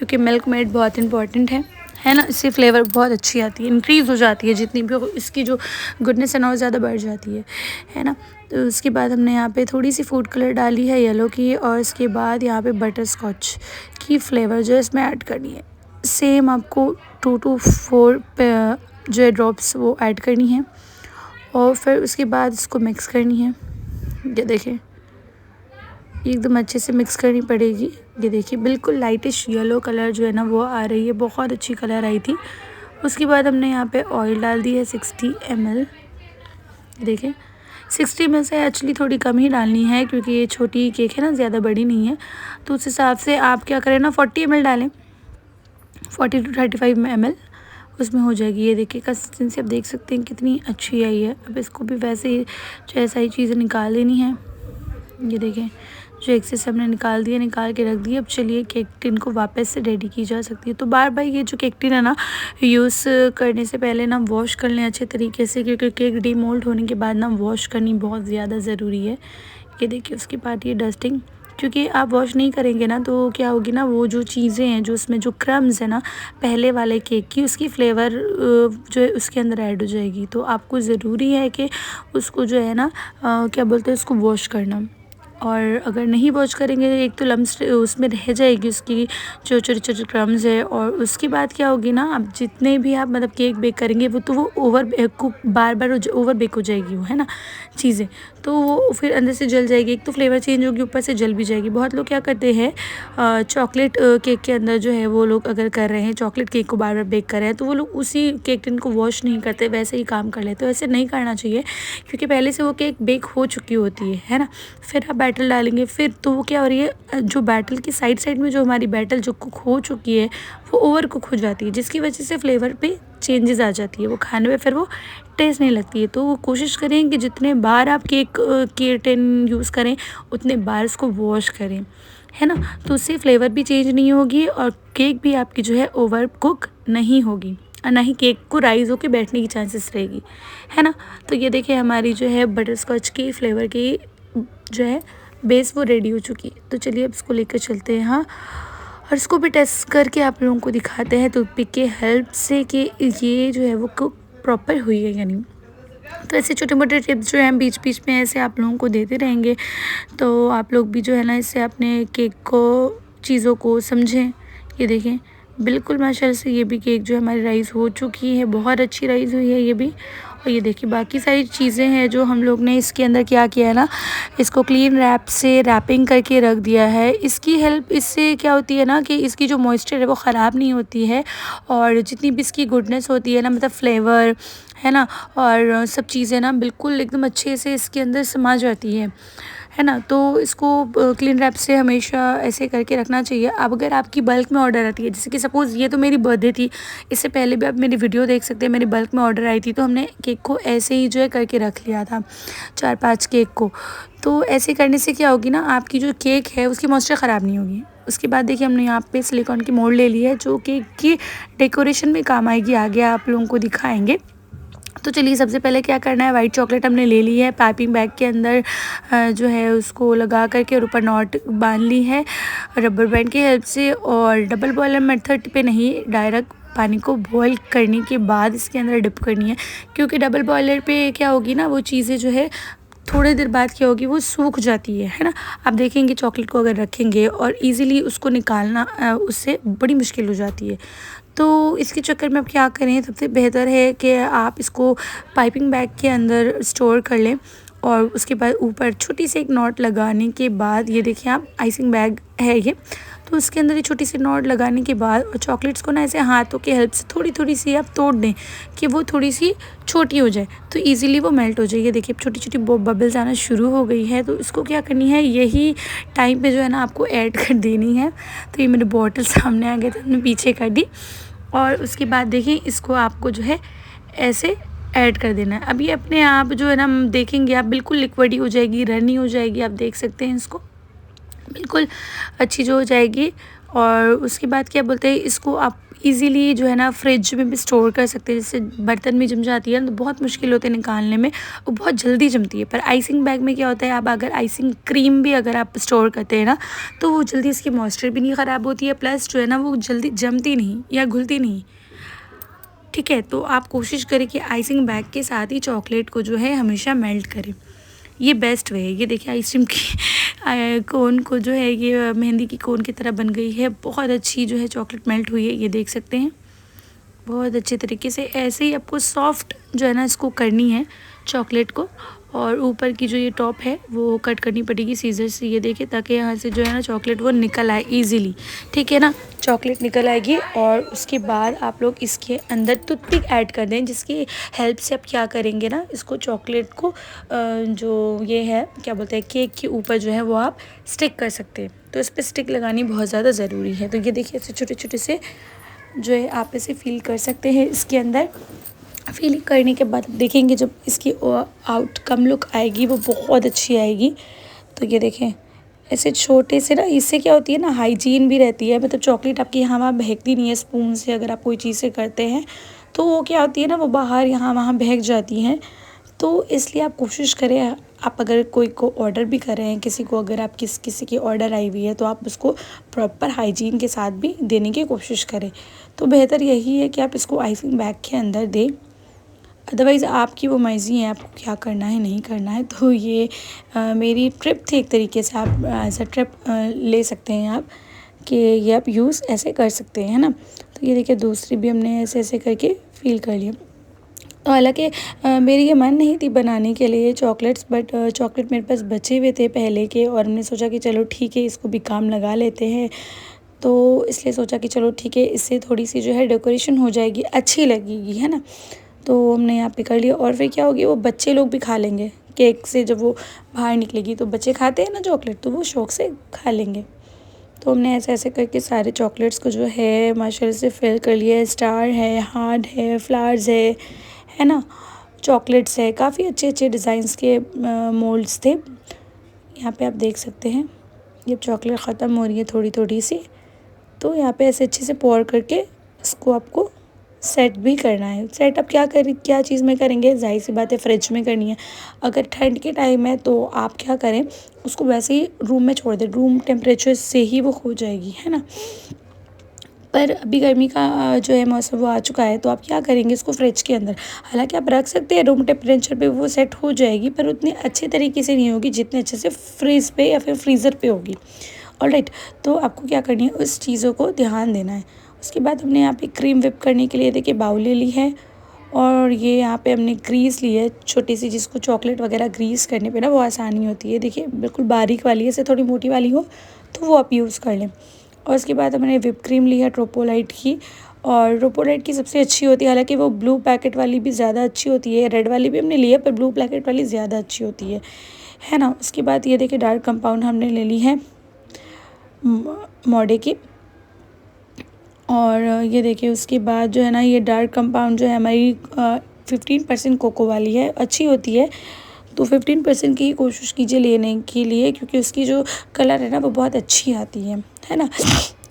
[SPEAKER 1] क्योंकि मिल्क मेड बहुत इंपॉर्टेंट है ना। इससे फ्लेवर बहुत अच्छी आती है, इंक्रीज़ हो जाती है, जितनी भी इसकी जो गुडनेस है ना वो ज़्यादा बढ़ जाती है ना। तो उसके बाद हमने यहाँ पे थोड़ी सी फूड कलर डाली है येलो की, और इसके बाद यहाँ पे बटर स्कॉच की फ्लेवर जो है इसमें ऐड करनी है। सेम आपको 2 to 4 जो है ड्रॉप्स वो ऐड करनी है, और फिर उसके बाद इसको मिक्स करनी है। ये देखें, एकदम अच्छे से मिक्स करनी पड़ेगी। ये देखिए बिल्कुल लाइटिश येलो कलर जो है ना वो आ रही है, बहुत अच्छी कलर आई थी। उसके बाद हमने यहाँ पे ऑयल डाल दी है 60 ml। देखें 60 में से एक्चुअली थोड़ी कम ही डालनी है, क्योंकि ये छोटी केक है ना, ज़्यादा बड़ी नहीं है। तो उस हिसाब से आप क्या करें ना, 40 ml डालें, 40 to 35 ml उसमें हो जाएगी। ये देखिए कंसिस्टेंसी आप देख सकते हैं कितनी अच्छी आई है। अब इसको भी वैसे ही जो है सारी चीज़ें निकाल देनी है। ये देखें जो एक्सेस हमने निकाल दिया, निकाल के रख दिया। अब चलिए केक टिन को वापस से रेडी की जा सकती है। तो बार बार ये जो केक टिन है ना, यूज़ करने से पहले ना वॉश कर लें अच्छे तरीके से, क्योंकि केक डीमोल्ड होने के बाद ना वॉश करनी बहुत ज़्यादा ज़रूरी है। ये देखिए उसके बाद ये डस्टिंग, क्योंकि आप वॉश नहीं करेंगे ना तो क्या होगी ना, वो जो चीज़ें हैं जो उसमें जो क्रम्स है ना पहले वाले केक की, उसकी फ्लेवर जो है उसके अंदर ऐड हो जाएगी। तो आपको ज़रूरी है कि उसको जो है ना क्या बोलते हैं, उसको वॉश करना। और अगर नहीं वॉश करेंगे, एक तो लम्स उसमें रह जाएगी उसकी जो छोटे छोटे क्रम्स है, और उसके बाद क्या होगी ना, अब जितने भी आप मतलब केक बेक करेंगे वो तो वो ओवर कुक बार बार ओवर बेक हो जाएगी वो, है ना चीज़ें, तो वो फिर अंदर से जल जाएगी। एक तो फ्लेवर चेंज होगी, ऊपर से जल भी जाएगी। बहुत लोग क्या करते हैं, चॉकलेट केक के अंदर जो है वो लोग अगर कर रहे हैं, चॉकलेट केक को बार बार बेक कर रहे हैं, तो वो लोग उसी केक टिन को वॉश नहीं करते, वैसे ही काम कर लेते। तो ऐसे नहीं करना चाहिए, क्योंकि पहले से वो केक बेक हो चुकी होती है ना। फिर आप बैटल डालेंगे, फिर तो वो क्या हो रही है, जो बैटल की साइड में जो हमारी बैटल जो कुक हो चुकी है वो ओवर कुक हो जाती है, जिसकी वजह से फ्लेवर पे चेंजेस आ जाती है, वो खाने में फिर वो टेस्ट नहीं लगती है। तो कोशिश करें कि जितने बार आप केक के टिन यूज़ करें उतने बार इसको वॉश करें, है ना। तो उससे फ्लेवर भी चेंज नहीं होगी, और केक भी आपकी जो है ओवर कुक नहीं होगी, और ना ही केक को राइज़ होकर बैठने की चांसेस रहेगी, है ना। तो ये देखिए हमारी जो है बटर स्कॉच की फ्लेवर की जो है बेस वो रेडी हो चुकी है। तो चलिए अब इसको लेकर चलते हैं हाँ, और इसको भी टेस्ट करके आप लोगों को दिखाते हैं टूथपिक के हेल्प से कि ये जो है वो कुक प्रॉपर हुई है या नहीं। तो ऐसे छोटे मोटे टिप्स जो हैं बीच बीच में ऐसे आप लोगों को देते रहेंगे, तो आप लोग भी जो है ना इससे अपने केक को चीज़ों को समझें। ये देखें बिल्कुल माशाल्लाह से ये भी केक जो हमारी राइस हो चुकी है, बहुत अच्छी राइस हुई है ये भी। और ये देखिए बाकी सारी चीज़ें हैं जो हम लोग ने इसके अंदर क्या किया है ना, इसको क्लीन रैप से रैपिंग करके रख दिया है। इसकी हेल्प इससे क्या होती है ना कि इसकी जो मॉइस्चर है वो ख़राब नहीं होती है, और जितनी भी इसकी गुडनेस होती है ना, मतलब फ्लेवर है ना, और सब चीज़ें ना बिल्कुल एकदम अच्छे से इसके अंदर समा जाती है ना। तो इसको क्लीन रैप से हमेशा ऐसे करके रखना चाहिए। अब अगर आपकी बल्क में ऑर्डर आती है, जैसे कि सपोज़ ये तो मेरी बर्थडे थी, इससे पहले भी आप मेरी वीडियो देख सकते हैं, मेरी बल्क में ऑर्डर आई थी, तो हमने केक को ऐसे ही जो है करके रख लिया था 4-5 केक को। तो ऐसे करने से क्या होगी ना, आपकी जो केक है उसकी मॉइस्चर ख़राब नहीं होगी। उसके बाद देखिए हमने यहाँ पे सिलिकॉन की मोल्ड ले ली है, जो केक की डेकोरेशन में काम आएगी, आगे आप लोगों को दिखाएंगे। तो चलिए सबसे पहले क्या करना है, वाइट चॉकलेट हमने ले ली है, पाइपिंग बैग के अंदर जो है उसको लगा करके और ऊपर नॉट बांध ली है रबर बैंड की हेल्प से। और डबल बॉयलर मेथड पे नहीं, डायरेक्ट पानी को बॉईल करने के बाद इसके अंदर डिप करनी है, क्योंकि डबल बॉयलर पे क्या होगी ना, वो चीज़ें जो है थोड़ी देर बाद क्या होगी वो सूख जाती है ना। आप देखेंगे चॉकलेट को अगर रखेंगे और इजीली उसको निकालना उससे बड़ी मुश्किल हो जाती है। तो इसके चक्कर में आप क्या करें, सबसे बेहतर है कि आप इसको पाइपिंग बैग के अंदर स्टोर कर लें, और उसके बाद ऊपर छोटी सी एक नॉट लगाने के बाद, ये देखिए आप आइसिंग बैग है ये, तो उसके अंदर ये छोटी सी नॉट लगाने के बाद और चॉकलेट्स को ना ऐसे हाथों के हेल्प से थोड़ी थोड़ी सी आप तोड़ दें कि वो थोड़ी सी छोटी हो जाए, तो इजीली वो मेल्ट हो जाएगी। देखिए छोटी छोटी बबल्स आना शुरू हो गई है, तो इसको क्या करनी है, यही टाइम पे जो है ना आपको ऐड कर देनी है। तो ये मेरी बॉटल सामने आ गई तो हमने पीछे कर दी, और उसके बाद देखिए इसको आपको जो है ऐसे ऐड कर देना है। अब ये अपने आप जो है ना देखेंगे आप बिल्कुल लिक्विडी हो जाएगी, रनी हो जाएगी, आप देख सकते हैं इसको बिल्कुल अच्छी जो हो जाएगी। और उसके बाद क्या बोलते हैं, इसको आप इजीली जो है ना फ्रिज में भी स्टोर कर सकते हैं। जैसे बर्तन में जम जाती है ना तो बहुत मुश्किल होते हैं निकालने में, वो बहुत जल्दी जमती है। पर आइसिंग बैग में क्या होता है, आप अगर आइसिंग क्रीम भी अगर आप स्टोर करते हैं ना तो वो जल्दी इसकी मॉइस्चर भी नहीं ख़राब होती है, प्लस जो है ना वो जल्दी जमती नहीं या घुलती नहीं। ठीक है, तो आप कोशिश करें कि आइसिंग बैग के साथ ही चॉकलेट को जो है हमेशा मेल्ट करें, ये बेस्ट वे है। ये देखिए आइसक्रीम की कोन को जो है ये मेहंदी की कोन की तरह बन गई है, बहुत अच्छी जो है चॉकलेट मेल्ट हुई है, ये देख सकते हैं बहुत अच्छे तरीके से। ऐसे ही आपको सॉफ्ट जो है ना इसको करनी है चॉकलेट को, और ऊपर की जो ये टॉप है वो कट करनी पड़ेगी सीजर से, ये देखिए, ताकि यहाँ से जो है ना चॉकलेट वो निकल आए इजीली। ठीक है ना, चॉकलेट निकल आएगी और उसके बाद आप लोग इसके अंदर टूथपिक ऐड कर दें, जिसकी हेल्प से आप क्या करेंगे ना, इसको चॉकलेट को जो ये है क्या बोलते हैं केक के ऊपर जो है वो आप स्टिक कर सकते हैं। तो इस पर स्टिक लगानी बहुत ज़्यादा ज़रूरी है। तो ये देखिए ऐसे छोटे छोटे से जो है आप इसे फील कर सकते हैं इसके अंदर। फील करने के बाद देखेंगे जब इसकी आउटकम लुक आएगी वो बहुत अच्छी आएगी। तो ये देखें ऐसे छोटे से ना, इससे क्या होती है ना हाइजीन भी रहती है, मतलब चॉकलेट आपकी यहाँ वहाँ बहकती नहीं है स्पून से। अगर आप कोई चीज़ से करते हैं तो वो क्या होती है ना वो बाहर यहाँ वहाँ बहक जाती हैं। तो इसलिए आप कोशिश करें, आप अगर कोई को ऑर्डर भी कर रहे हैं किसी को, अगर आप किसी की ऑर्डर आई हुई है तो आप उसको प्रॉपर हाइजीन के साथ भी देने की कोशिश करें। तो बेहतर यही है कि आप इसको आइसिंग बैग के अंदर दें, अदरवाइज़ आपकी वो मर्ज़ी है आपको क्या करना है नहीं करना है। तो ये मेरी ट्रिप थी एक तरीके से, आप एज अ ट्रिप ले सकते हैं आप, कि ये आप यूज़ ऐसे कर सकते हैं, है ना। तो ये देखिए दूसरी भी हमने ऐसे ऐसे करके फ़ील कर लिया। तो हालाँकि मेरी ये मन नहीं थी बनाने के लिए चॉकलेट्स, बट चॉकलेट मेरे पास बचे हुए थे पहले के, और हमने सोचा कि चलो ठीक है इसको भी काम लगा लेते हैं। तो इसलिए सोचा कि चलो ठीक है, इससे थोड़ी सी जो है डेकोरेशन हो जाएगी, अच्छी लगेगी, है ना। तो हमने यहाँ पे कर लिया, और फिर क्या होगी वो बच्चे लोग भी खा लेंगे केक से, जब वो बाहर निकलेगी तो बच्चे खाते हैं ना चॉकलेट, तो वो शौक़ से खा लेंगे। तो हमने ऐसे ऐसे करके सारे चॉकलेट्स को जो है माशाल्लाह से फिल कर लिया। स्टार है, हार्ट है, फ्लावर्स है ना, चॉकलेट्स है, काफ़ी अच्छे अच्छे डिज़ाइंस के मोल्ड्स थे। यहाँ पे आप देख सकते हैं ये चॉकलेट ख़त्म हो रही है थोड़ी थोड़ी सी, तो यहाँ पे ऐसे अच्छे से पोर करके इसको आपको सेट भी करना है। सेट आप क्या चीज़ में करेंगे, जाहिर सी बात है फ्रिज में करनी है। अगर ठंड के टाइम है तो आप क्या करें, उसको वैसे ही रूम में छोड़ दें, रूम टेम्परेचर से ही वो हो जाएगी, है ना। पर अभी गर्मी का जो है मौसम वो आ चुका है, तो आप क्या करेंगे इसको फ्रिज के अंदर, हालांकि आप रख सकते हैं रूम टेम्परेचर पे, वो सेट हो जाएगी, पर उतने अच्छे तरीके से नहीं होगी जितने अच्छे से फ्रिज पे या फिर फ्रीज़र पे होगी। ऑलराइट, तो आपको क्या करनी है उस चीज़ों को ध्यान देना है। उसके बाद हमने यहाँ पे क्रीम विप करने के लिए देखिए बाउल ले ली है, और ये यहाँ पे हमने ग्रीस ली है छोटी सी, जिसको चॉकलेट वगैरह ग्रीस करने पे ना वो आसानी होती है। देखिए बिल्कुल बारीक वाली है, इससे थोड़ी मोटी वाली हो तो वो आप यूज़ कर लें। और उसके बाद हमने विप क्रीम ली है ट्रोपोलाइट की, और ट्रोपोलाइट की सबसे अच्छी होती है, हालांकि वो ब्लू पैकेट वाली भी ज़्यादा अच्छी होती है, रेड वाली भी हमने ली है पर ब्लू पैकेट वाली ज़्यादा अच्छी होती है ना। उसके बाद ये देखिए डार्क कंपाउंड हमने ले ली है मोडे की, और ये देखिए उसके बाद जो है ना ये डार्क कंपाउंड जो है हमारी 15% कोको वाली है, अच्छी होती है। तो 15% की ही कोशिश कीजिए लेने के लिए, क्योंकि उसकी जो कलर है ना वो बहुत अच्छी आती है ना।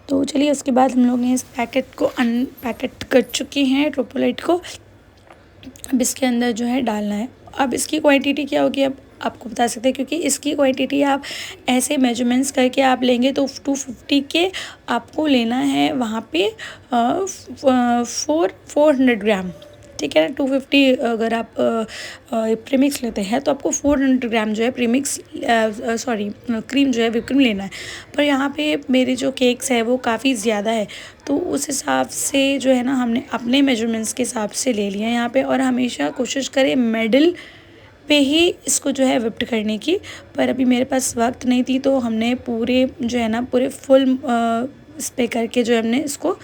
[SPEAKER 1] तो चलिए उसके बाद हम लोग ने इस पैकेट को अनपैकेट कर चुके हैं ट्रोपोलाइट को। अब इसके अंदर जो है डालना है। अब इसकी क्वांटिटी क्या होगी अब आपको बता सकते हैं, क्योंकि इसकी क्वांटिटी आप ऐसे मेजरमेंट्स करके आप लेंगे तो 250 के आपको लेना है वहाँ पे 400 ग्राम, ठीक है ना। 250 अगर आप प्रीमिक्स लेते हैं तो आपको 400 ग्राम जो है प्रीमिक्स क्रीम जो है विप क्रीम लेना है। पर यहाँ पे मेरे जो केक्स है वो काफ़ी ज़्यादा है, तो उस हिसाब से जो है ना हमने अपने मेजरमेंट्स के हिसाब से ले लिया है यहाँ पे। और हमेशा कोशिश करें मिडल पे ही इसको जो है विप्ट करने की, पर अभी मेरे पास वक्त नहीं थी तो हमने पूरे जो है ना पूरे फुल इस पे करके जो है हमने इसको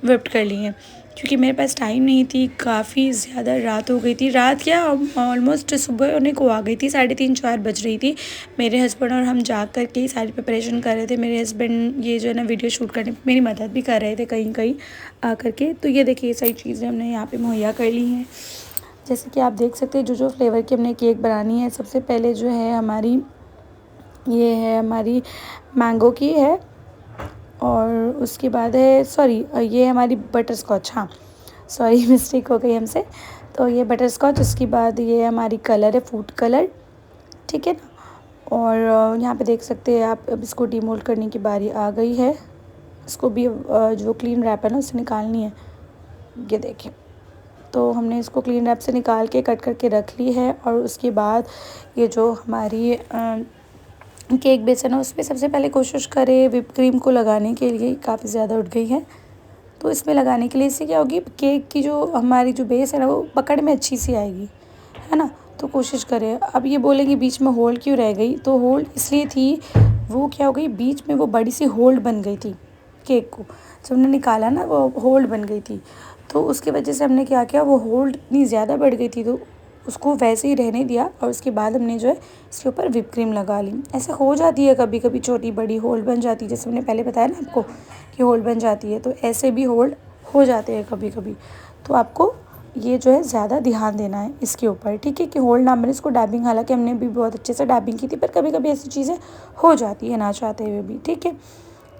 [SPEAKER 1] विप्ट कर लिए हैं, क्योंकि मेरे पास टाइम नहीं थी, काफ़ी ज़्यादा रात हो गई थी। रात क्या ऑलमोस्ट सुबह होने को आ गई थी, 3:30-4 बज रही थी। मेरे हस्बैंड और हम जा कर के ही सारी प्रिपरेशन कर रहे थे। मेरे हस्बैंड ये जो है ना वीडियो शूट करने मेरी मदद भी कर रहे थे कहीं कहीं आ कर के। तो ये देखिए ये सारी चीज़ें हमने यहाँ पे मुहैया कर ली हैं। जैसे कि आप देख सकते हैं जो फ्लेवर की हमने केक बनानी है, सबसे पहले जो है हमारी ये है हमारी मैंगो की है, और उसके बाद है सॉरी ये हमारी बटर स्कॉच, हाँ सॉरी मिस्टेक हो गई हमसे। तो ये बटर स्कॉच, उसके बाद ये हमारी कलर है फूड कलर, ठीक है ना। और यहाँ पे देख सकते हैं आप, अब इसको डीमोल्ड करने की बारी आ गई है। इसको भी जो क्लीन रैप है ना उससे निकालनी है। ये देखिए, तो हमने इसको क्लीन रैप से निकाल के कट करके रख ली है। और उसके बाद ये जो हमारी केक बेस है ना, उसमें सबसे पहले कोशिश करें व्हिप क्रीम को लगाने के लिए। काफ़ी ज़्यादा उठ गई है, तो इसमें लगाने के लिए इससे क्या होगी, केक की जो हमारी जो बेस है ना वो पकड़ में अच्छी सी आएगी, है ना। तो कोशिश करें। अब ये बोलेंगे बीच में होल्ड क्यों रह गई, तो होल्ड इसलिए थी, वो क्या हो गई बीच में वो बड़ी सी होल्ड बन गई थी केक को, जब हमने निकाला ना वो होल्ड बन गई थी। तो उसकी वजह से हमने क्या किया, वो होल्ड इतनी ज़्यादा बढ़ गई थी तो उसको वैसे ही रहने दिया। और उसके बाद हमने जो है इसके ऊपर व्हिप क्रीम लगा ली। ऐसे हो जाती है कभी कभी, छोटी बड़ी होल्ड बन जाती है, जैसे हमने पहले बताया ना आपको कि होल्ड बन जाती है, तो ऐसे भी होल्ड हो जाते हैं कभी कभी। तो आपको ये जो है ज़्यादा ध्यान देना है इसके ऊपर, ठीक है, कि होल्ड ना बने। इसको डैबिंग, हालांकि हमने भी बहुत अच्छे से डैबिंग की थी, पर कभी कभी ऐसी चीज़ें हो जाती है ना चाहते हुए भी, ठीक है।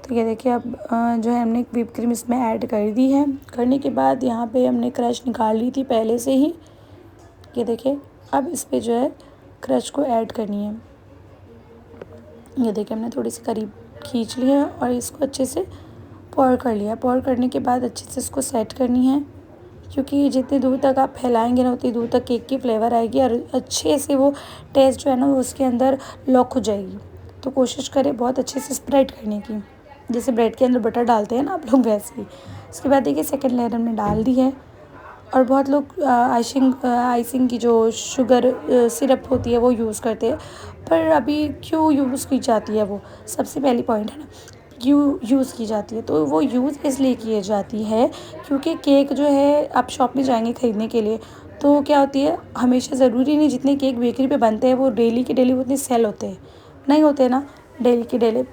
[SPEAKER 1] तो ये देखिए, अब जो है हमने व्हिप क्रीम इसमें ऐड कर दी है। करने के बाद यहाँ पे हमने क्रश निकाल ली थी पहले से ही। ये देखिए, अब इस पर जो है क्रश को ऐड करनी है। ये देखिए, हमने थोड़ी सी करीब खींच ली है और इसको अच्छे से पोर कर लिया। पोर करने के बाद अच्छे से इसको सेट करनी है, क्योंकि जितनी दूर तक आप फैलाएंगे ना उतनी दूर तक केक की फ्लेवर आएगी और अच्छे से वो टेस्ट जो है ना वो उसके अंदर लॉक हो जाएगी। तो कोशिश करें बहुत अच्छे से स्प्रेड करने की, जैसे ब्रेड के अंदर बटर डालते हैं ना आप लोग, वैसे ही। उसके बाद देखिए सेकेंड लेयर हमने डाल दी है। और बहुत लोग आइसिंग की जो शुगर सिरप होती है वो यूज़ करते हैं, पर अभी क्यों यूज़ की जाती है, वो सबसे पहली पॉइंट है ना, क्यों यूज़ की जाती है। तो वो यूज़ इसलिए की जाती है क्योंकि केक जो है आप शॉप में जाएंगे ख़रीदने के लिए, तो क्या होती है, हमेशा ज़रूरी नहीं जितने केक बेकरी पे बनते हैं वो डेली के डेली उतने सेल होते हैं, नहीं होते ना डेली के डेली।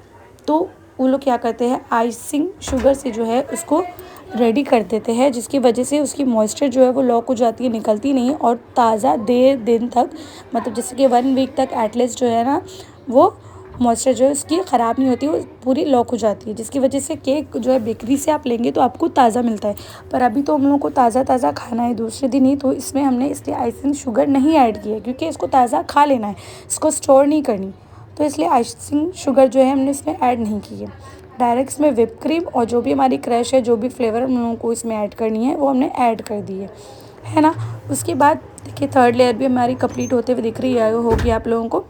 [SPEAKER 1] तो वो लोग क्या करते हैं, आइसिंग शुगर से जो है उसको रेडी कर देते हैं, जिसकी वजह से उसकी मॉइस्चर जो है वो लॉक हो जाती है, निकलती नहीं, और ताज़ा देर दिन तक, मतलब जैसे कि 1 वीक तक एटलीस्ट जो है ना वो मॉइस्चर जो है उसकी ख़राब नहीं होती, वो पूरी लॉक हो जाती है, जिसकी वजह से केक जो है बेकरी से आप लेंगे तो आपको ताज़ा मिलता है। पर अभी तो हम लोगों को ताज़ा ताज़ा खाना है दूसरे दिन ही, तो इसमें हमने इसलिए आइसिंग शुगर नहीं ऐड की है, क्योंकि इसको ताज़ा खा लेना है, इसको स्टोर नहीं करनी। तो इसलिए आइसिंग शुगर जो है हमने इसमें ऐड नहीं की है। डायरेक्ट इसमें व्हिप क्रीम और जो भी हमारी क्रश है, जो भी फ्लेवर हम लोगों को इसमें ऐड करनी है वो हमने ऐड कर दी है ना। उसके बाद देखिए थर्ड लेयर भी हमारी कंप्लीट होते हुए दिख रही है, होगी आप लोगों को।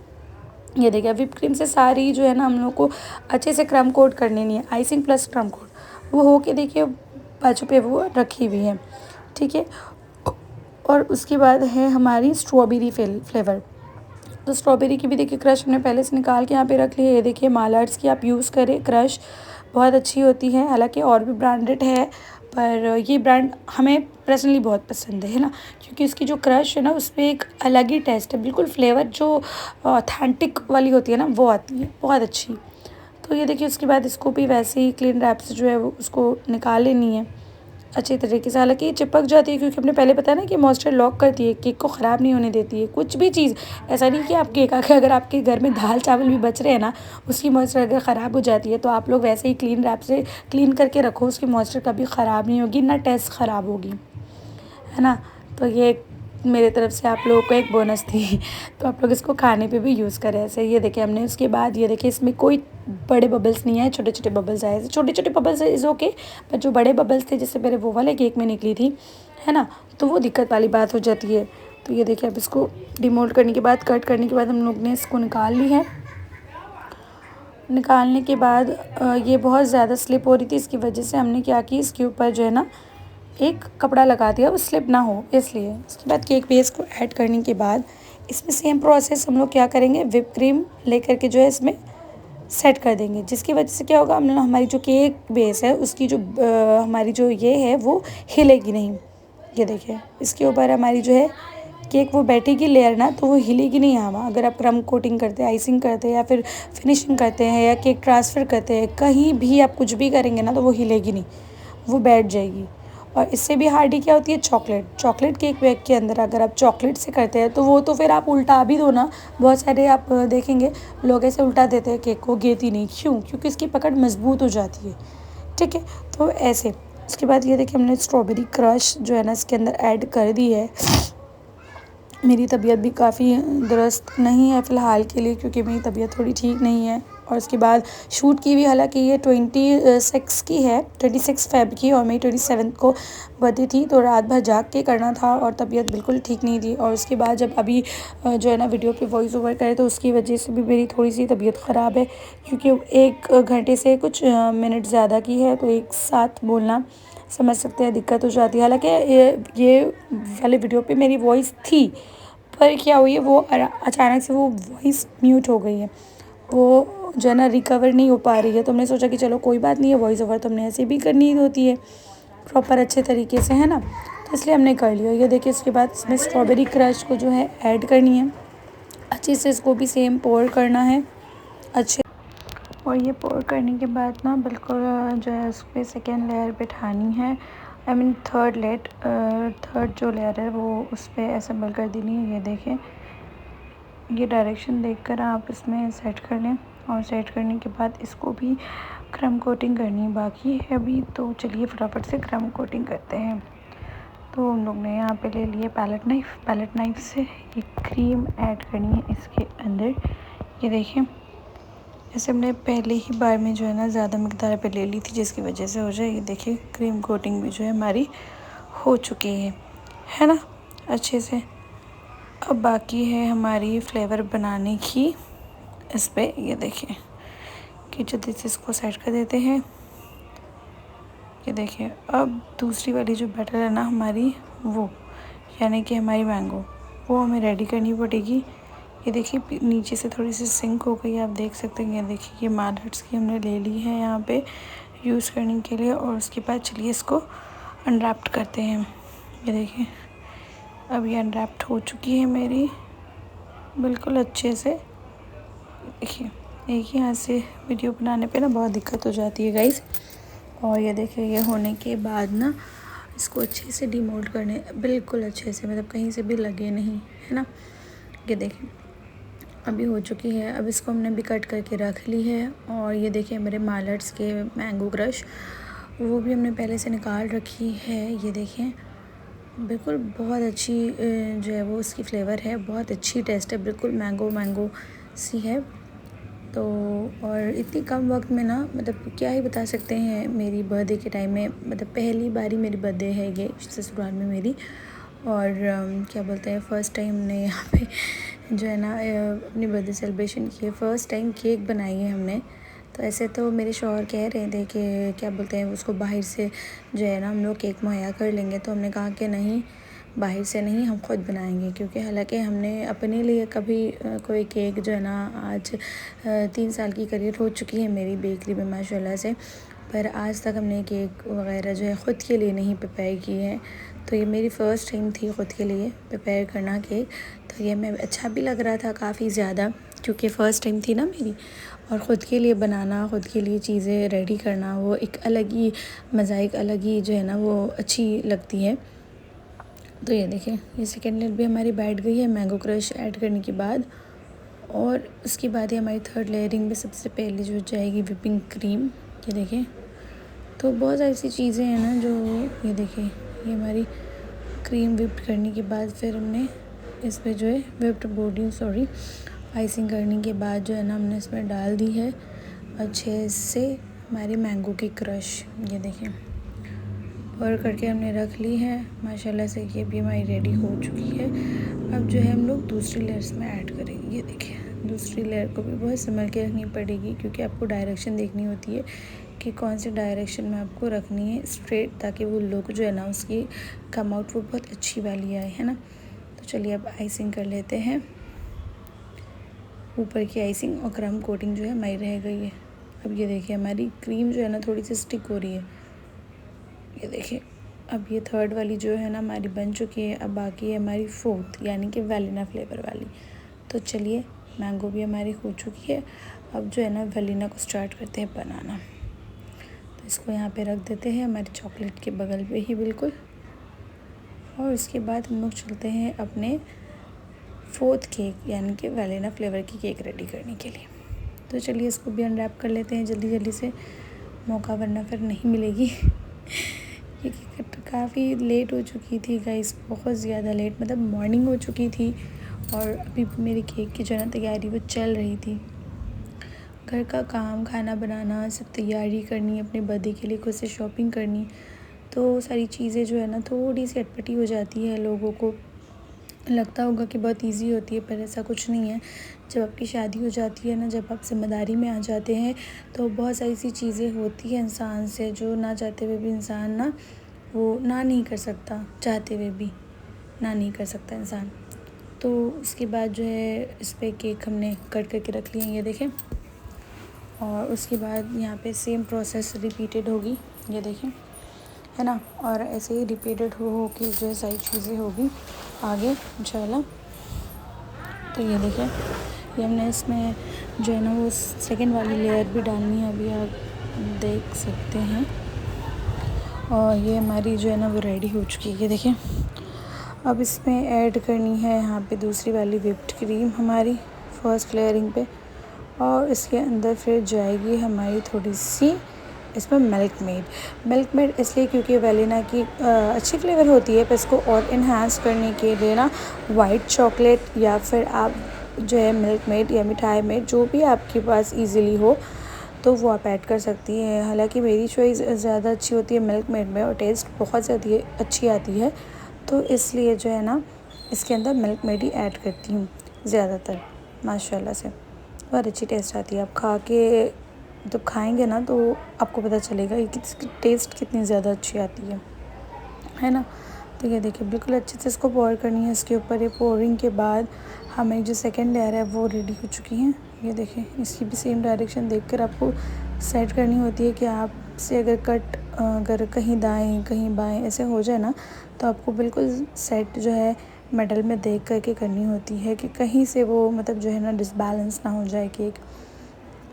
[SPEAKER 1] ये देखिए, व्हिप क्रीम से सारी जो है ना हम लोग को अच्छे से क्रम कोट कर लेनी है, आइसिंग प्लस क्रम कोट वो हो के देखिए बाजू पे वो रखी हुई है, ठीक है। और उसके बाद है हमारी स्ट्रॉबेरी फ्लेवर। तो स्ट्रॉबेरी की भी देखिए क्रश हमने पहले से निकाल के यहाँ पे रख ली है। ये देखिए मालार्ट्स की आप यूज़ करें, क्रश बहुत अच्छी होती है, हालांकि और भी ब्रांडेड है, पर ये ब्रांड हमें पर्सनली बहुत पसंद है ना, क्योंकि इसकी जो क्रश है ना उस पर एक अलग ही टेस्ट है, बिल्कुल फ्लेवर जो ऑथेंटिक वाली होती है ना वो आती है, बहुत अच्छी। तो ये देखिए उसके बाद इसको भी वैसे ही क्लीन रैप से जो है वो उसको निकाल लेनी है अच्छी तरीके से। हालांकि ये चिपक जाती है, क्योंकि हमने पहले बताया ना कि मॉइस्चर लॉक करती है, केक को ख़राब नहीं होने देती है कुछ भी चीज़। ऐसा नहीं कि आप केक आके अगर आपके घर में दाल चावल भी बच रहे हैं ना, उसकी मॉइस्चर अगर ख़राब हो जाती है तो आप लोग वैसे ही क्लीन रैप से क्लीन करके रखो, उसकी मॉइस्चर कभी ख़राब नहीं होगी, ना टेस्ट ख़राब होगी, है ना। तो ये मेरे तरफ से आप लोगों को एक बोनस थी। तो आप लोग इसको खाने पे भी यूज़ करें ऐसे। ये देखिए हमने उसके बाद ये देखिए इसमें कोई बड़े बबल्स नहीं आए, छोटे छोटे बबल्स आए। छोटे छोटे बबल्स इज़ ओके, पर जो बड़े बबल्स थे जैसे मेरे वो वाले केक में निकली थी, है ना, तो वो दिक्कत वाली बात हो जाती है। तो ये देखिए अब इसको डिमोल्ड करने के बाद, कट करने के बाद हम लोग ने इसको निकाल ली है। निकालने के बाद ये बहुत ज़्यादा स्लिप हो रही थी, इसकी वजह से हमने क्या की, इसके ऊपर जो है ना एक कपड़ा लगा दिया, वो स्लिप ना हो इसलिए। उसके बाद केक बेस को ऐड करने के बाद इसमें सेम प्रोसेस हम लोग क्या करेंगे, व्हिप क्रीम लेकर के जो है इसमें सेट कर देंगे, जिसकी वजह से क्या होगा, हम लोग हमारी जो केक बेस है उसकी जो हमारी जो ये है वो हिलेगी नहीं। ये देखिए इसके ऊपर हमारी जो है केक वो बैठेगी लेयर ना, तो वो हिलेगी नहीं हवा। अगर आप क्रम कोटिंग करते हैं, आइसिंग करते हैं, या फिर फिनिशिंग करते हैं, या केक ट्रांसफ़र करते हैं, कहीं भी आप कुछ भी करेंगे ना तो वो हिलेगी नहीं, वो बैठ जाएगी। और इससे भी हार्डी क्या होती है, चॉकलेट केक बैग के अंदर अगर आप चॉकलेट से करते हैं तो वो तो फिर आप उल्टा भी दो ना, बहुत सारे आप देखेंगे लोग ऐसे उल्टा देते हैं केक को, गिरती नहीं, क्यों? क्योंकि इसकी पकड़ मजबूत हो जाती है, ठीक है। तो ऐसे उसके बाद ये देखिए हमने स्ट्रॉबेरी क्रश जो है ना इसके अंदर ऐड कर दी है। मेरी तबीयत भी काफ़ी दुरुस्त नहीं है फ़िलहाल के लिए, क्योंकि मेरी तबीयत थोड़ी ठीक नहीं है। और उसके बाद शूट की भी, हालांकि ये 26 की है, 26 फ़ेब की, और मेरी 27 को बर्थडे थी, तो रात भर जाग के करना था और तबीयत बिल्कुल ठीक नहीं थी। और उसके बाद जब अभी जो है ना वीडियो पे वॉइस ओवर करे तो उसकी वजह से भी मेरी थोड़ी सी तबीयत ख़राब है, क्योंकि 1 घंटे से कुछ मिनट ज़्यादा की है, तो एक साथ बोलना समझ सकते हैं दिक्कत हो जाती है। हालांकि ये वाले वीडियो पे मेरी वॉइस थी, पर क्या हुई है वो अचानक से वो वॉइस म्यूट हो गई है, वो जो है ना रिकवर नहीं हो पा रही है। तो हमने सोचा कि चलो कोई बात नहीं है, वॉइस ओवर तो हमने ऐसे भी करनी ही होती है प्रॉपर अच्छे तरीके से, है ना, तो इसलिए हमने कर लिया। ये देखिए उसके बाद इसमें स्ट्रॉबेरी क्रश को जो है ऐड करनी है, अच्छे से इसको भी सेम पोर करना है अच्छे। और ये पोर करने के बाद ना बिल्कुल जो है उस पर सेकेंड लेयर बिठानी है, आई मीन थर्ड जो लेयर है वो उस पर असेंबल कर देनी है। ये देखें, ये डायरेक्शन देखकर आप इसमें सेट कर लें, और सेट करने के बाद इसको भी क्रम कोटिंग करनी बाकी है अभी। तो चलिए फटाफट से क्रम कोटिंग करते हैं। तो हम लोग ने यहाँ पे ले लिए पैलेट नाइफ से ये क्रीम ऐड करनी है इसके अंदर। ये देखें, ऐसे हमने पहले ही बार में जो है ना ज़्यादा मिकदार पे ले ली थी, जिसकी वजह से हो जाए। ये देखिए क्रीम कोटिंग भी जो है हमारी हो चुकी है ना अच्छे से। अब बाकी है हमारी फ्लेवर बनाने की इस पे। ये देखें कि जल्दी से इसको सेट कर देते हैं। ये देखिए अब दूसरी वाली जो बैटर है ना हमारी, वो यानी कि हमारी मैंगो, वो हमें रेडी करनी पड़ेगी। ये देखिए नीचे से थोड़ी सी सिंक हो गई, आप देख सकते हैं। ये देखिए ये मार्केट्स की हमने ले ली है यहाँ पे यूज़ करने के लिए। और उसके बाद चलिए इसको अनरैप्ड करते हैं। ये देखिए अब ये अनरैप्ड हो चुकी है मेरी बिल्कुल अच्छे से। देखिए एक ही हाथ से वीडियो बनाने पे ना बहुत दिक्कत हो जाती है गाइस। और ये देखिए ये होने के बाद ना इसको अच्छे से डीमोल्ड करने, बिल्कुल अच्छे से, मतलब कहीं से भी लगे नहीं, है ना। ये देखिए अभी हो चुकी है। अब इसको हमने भी कट करके रख ली है। और ये देखिए मेरे मार्केट्स के मैंगो क्रश, वो भी हमने पहले से निकाल रखी है। ये देखें बिल्कुल बहुत अच्छी जो है वो उसकी फ्लेवर है, बहुत अच्छी टेस्ट है, बिल्कुल मैंगो सी है। तो और इतनी कम वक्त में ना, मतलब क्या ही बता सकते हैं। मेरी बर्थडे के टाइम में, मतलब पहली बारी मेरी बर्थडे है ये ससुराल में मेरी। और क्या बोलते हैं, फ़र्स्ट टाइम हमने यहाँ पे जो है ना अपनी बर्थडे सेलिब्रेशन की है, फ़र्स्ट टाइम केक बनाई है हमने। तो ऐसे तो मेरे शौहर कह रहे थे कि क्या बोलते हैं उसको बाहर से जो है ना हम लोग केक मुहैया कर लेंगे, तो हमने कहा कि नहीं, बाहर से नहीं, हम ख़ुद बनाएंगे। क्योंकि हालांकि हमने अपने लिए कभी कोई केक जो है ना, आज 3 साल की करियर हो चुकी है मेरी बेकरी में माशाल्लाह से, पर आज तक हमने केक वगैरह जो है ख़ुद के लिए नहीं प्रिपेयर की है। तो ये मेरी फ़र्स्ट टाइम थी ख़ुद के लिए प्रिपेयर करना केक। तो ये मैं अच्छा भी लग रहा था काफ़ी ज़्यादा, क्योंकि फ़र्स्ट टाइम थी ना मेरी। और ख़ुद के लिए बनाना, ख़ुद के लिए चीज़ें रेडी करना, वो एक अलग ही मज़ा, एक अलग ही जो है ना वो अच्छी लगती है। तो ये देखें ये सेकेंड लेयर भी हमारी बैठ गई है मैंगो क्रश ऐड करने के बाद। और उसके बाद ही हमारी थर्ड लेयरिंग में सबसे पहले जो जाएगी विपिंग क्रीम। ये देखें, तो बहुत ऐसी चीज़ें हैं ना जो, ये देखें ये हमारी क्रीम विप्ड करने के बाद फिर हमने इस पर जो है विप्ड आइसिंग करने के बाद जो है ना हमने इसमें डाल दी है अच्छे से हमारी मैंगो की क्रश। ये देखें और करके हमने रख ली है माशाल्लाह से। ये भी हमारी रेडी हो चुकी है। अब जो है हम लोग दूसरी लेयर्स में ऐड करेंगे। ये देखिए दूसरी लेयर को भी बहुत संभल के रखनी पड़ेगी, क्योंकि आपको डायरेक्शन देखनी होती है कि कौन से डायरेक्शन में आपको रखनी है स्ट्रेट, ताकि वो लुक जो है ना उसकी कम आउट वो बहुत अच्छी वाली आए, है ना। तो चलिए अब आइसिंग कर लेते हैं। ऊपर की आइसिंग और क्रम कोटिंग जो है हमारी रह गई है। अब ये देखिए हमारी क्रीम जो है ना थोड़ी सी स्टिक हो रही है। ये देखिए अब ये थर्ड वाली जो है ना हमारी बन चुकी है। अब बाकी है हमारी फोर्थ, यानी कि वैनिला फ्लेवर वाली। तो चलिए मैंगो भी हमारी हो चुकी है। अब जो है ना वैनिला को स्टार्ट करते हैं बनाना। तो इसको यहाँ पे रख देते हैं हमारी चॉकलेट के बगल पे ही बिल्कुल। और उसके बाद हम लोग चलते हैं अपने 4th केक यानी कि वैनिला फ्लेवर की केक रेडी करने के लिए। तो चलिए इसको भी अनरैप कर लेते हैं जल्दी जल्दी से, मौका वरना फिर नहीं मिलेगी। क्योंकि काफ़ी लेट हो चुकी थी गाइस, बहुत ज़्यादा लेट, मतलब मॉर्निंग हो चुकी थी और अभी मेरी केक की जो है ना तैयारी वो चल रही थी। घर का काम, खाना बनाना, सब तैयारी करनी, अपने बर्थडे के लिए खुद से शॉपिंग करनी, तो सारी चीज़ें जो है ना थोड़ी सी अटपटी हो जाती है। लोगों को लगता होगा कि बहुत इजी होती है, पर ऐसा कुछ नहीं है। जब आपकी शादी हो जाती है ना, जब आप ज़िम्मेदारी में आ जाते हैं, तो बहुत सारी सी चीज़ें होती हैं इंसान से जो ना चाहते हुए भी इंसान ना वो ना नहीं कर सकता, चाहते हुए भी ना नहीं कर सकता इंसान। तो उसके बाद जो है इस पर केक हमने कट करके रख लिए, ये देखें। और उसके बाद यहाँ पे सेम प्रोसेस रिपीटेड होगी, ये देखें, है ना। और ऐसे ही रिपीटेड हो के जो है सारी चीज़ें होगी आगे इंशाल्लाह। तो ये देखें, ये हमने इसमें जो है ना वो सेकंड वाली लेयर भी डालनी है, अभी आप देख सकते हैं। और ये हमारी जो है ना वो रेडी हो चुकी है, ये देखें। अब इसमें ऐड करनी है यहाँ पे दूसरी वाली व्हिप्ड क्रीम हमारी फर्स्ट लेयरिंग पे, और इसके अंदर फिर जाएगी हमारी थोड़ी सी इसमें मिल्क मेड इसलिए क्योंकि वैनिला की अच्छी फ्लेवर होती है, पर इसको और इन्हांस करने के लिए ना वाइट चॉकलेट या फिर आप जो है मिल्क मेड या मिठाई मेड जो भी आपके पास इजीली हो तो वो आप ऐड कर सकती हैं। हालांकि मेरी चॉइस ज़्यादा अच्छी होती है मिल्क मेड में और टेस्ट बहुत ज़्यादा अच्छी आती है, तो इसलिए जो है ना इसके अंदर मिल्क मेड ही ऐड करती हूँ ज़्यादातर। माशाल्लाह से बहुत अच्छी टेस्ट आती है, आप खा के जब खाएंगे ना तो आपको पता चलेगा कि इसकी टेस्ट कितनी ज़्यादा अच्छी आती है ना। तो ये देखिए बिल्कुल अच्छे से इसको पोर करनी है इसके ऊपर। ये पोरिंग के बाद हमें जो सेकंड लेयर है वो रेडी हो चुकी हैं, ये देखें। इसकी भी सेम डायरेक्शन देखकर आपको सेट करनी होती है कि आपसे अगर कहीं दाएं कहीं बाएं ऐसे हो जाए ना तो आपको बिल्कुल सेट जो है मिडल में देख करके करनी होती है कि कहीं से वो मतलब जो है ना डिसबैलेंस ना हो जाए केक,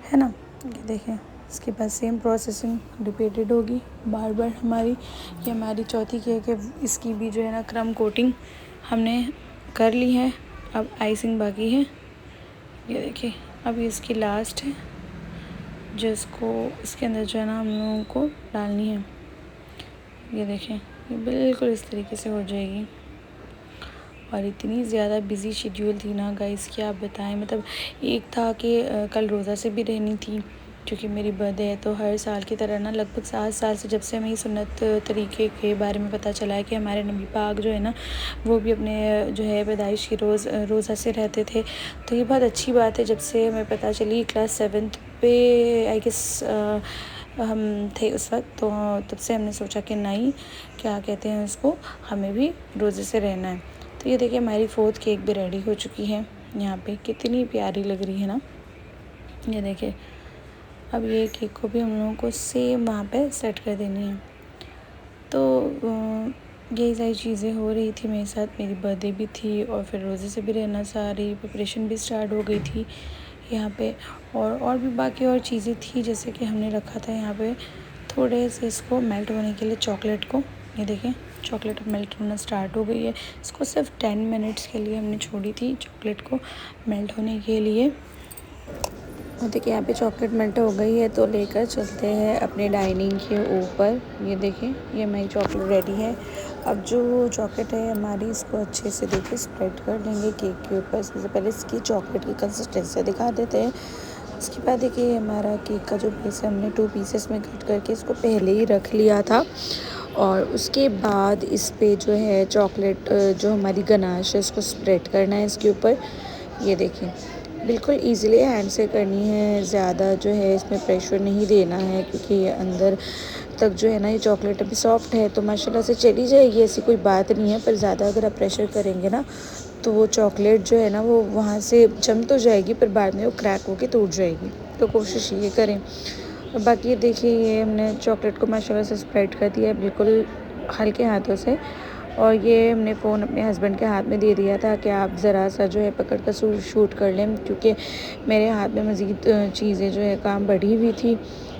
[SPEAKER 1] है ना। ये देखें, इसके बाद सेम प्रोसेसिंग रिपीटेड होगी बार बार हमारी। ये हमारी चौथी केक है, इसकी भी जो है ना क्रम कोटिंग हमने कर ली है, अब आइसिंग बाकी है। ये देखिए अब इसकी लास्ट है जिसको इसके अंदर जो है ना हम लोगों को डालनी है। ये देखें, ये बिल्कुल इस तरीके से हो जाएगी। और इतनी ज़्यादा बिज़ी शेड्यूल थी ना गाइस कि आप बताएं, मतलब एक था कि कल रोज़ा से भी रहनी थी क्योंकि मेरी बर्थडे है। तो हर साल की तरह ना लगभग 7 साल से जब से हमें सुन्नत तरीके के बारे में पता चला है कि हमारे नबी पाक जो है ना वो भी अपने जो है पैदाइश की रोज़ा से रहते थे। तो ये बहुत अच्छी बात है, जब से हमें पता चली क्लास 7th पे आई गेस हम थे उस वक्त, तो तब से हमने सोचा कि नहीं क्या कहते हैं उसको, हमें भी रोज़े से रहना है। तो ये देखिए हमारी 4th केक भी रेडी हो चुकी है, यहाँ पे कितनी प्यारी लग रही है ना। ये देखिए अब ये केक को भी हम लोगों को सेम वहाँ पे सेट कर देनी है। तो यही सारी चीज़ें हो रही थी मेरे साथ, मेरी बर्थडे भी थी और फिर रोज़े से भी रहना, सारी प्रिपरेशन भी स्टार्ट हो गई थी यहाँ पे। और भी बाकी और चीज़ें थी, जैसे कि हमने रखा था यहाँ पे थोड़े से इसको मेल्ट होने के लिए चॉकलेट को। ये देखें चॉकलेट अब मेल्ट होना स्टार्ट हो गई है। इसको सिर्फ 10 मिनट्स के लिए हमने छोड़ी थी चॉकलेट को मेल्ट होने के लिए। और देखिए यहाँ पे चॉकलेट मेल्ट हो गई है, तो लेकर चलते हैं अपने डाइनिंग के ऊपर। ये देखिए ये हमारी चॉकलेट रेडी है। अब जो चॉकलेट है हमारी, इसको अच्छे से देखिए स्प्रेड कर देंगे केक के ऊपर। सबसे पहले इसकी चॉकलेट की कंसिस्टेंसी दिखा देते हैं। उसके बाद देखिए हमारा केक का जो पीस है हमने 2 पीसेस में कट करके इसको पहले ही रख लिया था। और उसके बाद इस पे जो है चॉकलेट जो हमारी गनाश है उसको स्प्रेड करना है इसके ऊपर। ये देखिए बिल्कुल इजीली हैंड से करनी है, ज़्यादा जो है इसमें प्रेशर नहीं देना है क्योंकि ये अंदर तक जो है ना ये चॉकलेट अभी सॉफ्ट है तो माशाल्लाह से चली जाएगी, ऐसी कोई बात नहीं है। पर ज़्यादा अगर आप प्रेशर करेंगे ना तो वो चॉकलेट जो है ना वो वहाँ से जम तो जाएगी पर बाद में वो क्रैक होके टूट जाएगी, तो कोशिश ये करें। और बाकी देखिए ये हमने चॉकलेट को माशाल्लाह से स्प्रेड कर दिया है बिल्कुल हल्के हाथों से। और ये हमने फ़ोन अपने हस्बैंड के हाथ में दे दिया था कि आप ज़रा सा जो है पकड़ कर शूट कर लें, क्योंकि मेरे हाथ में मज़ीद चीज़ें जो है काम बढ़ी हुई थी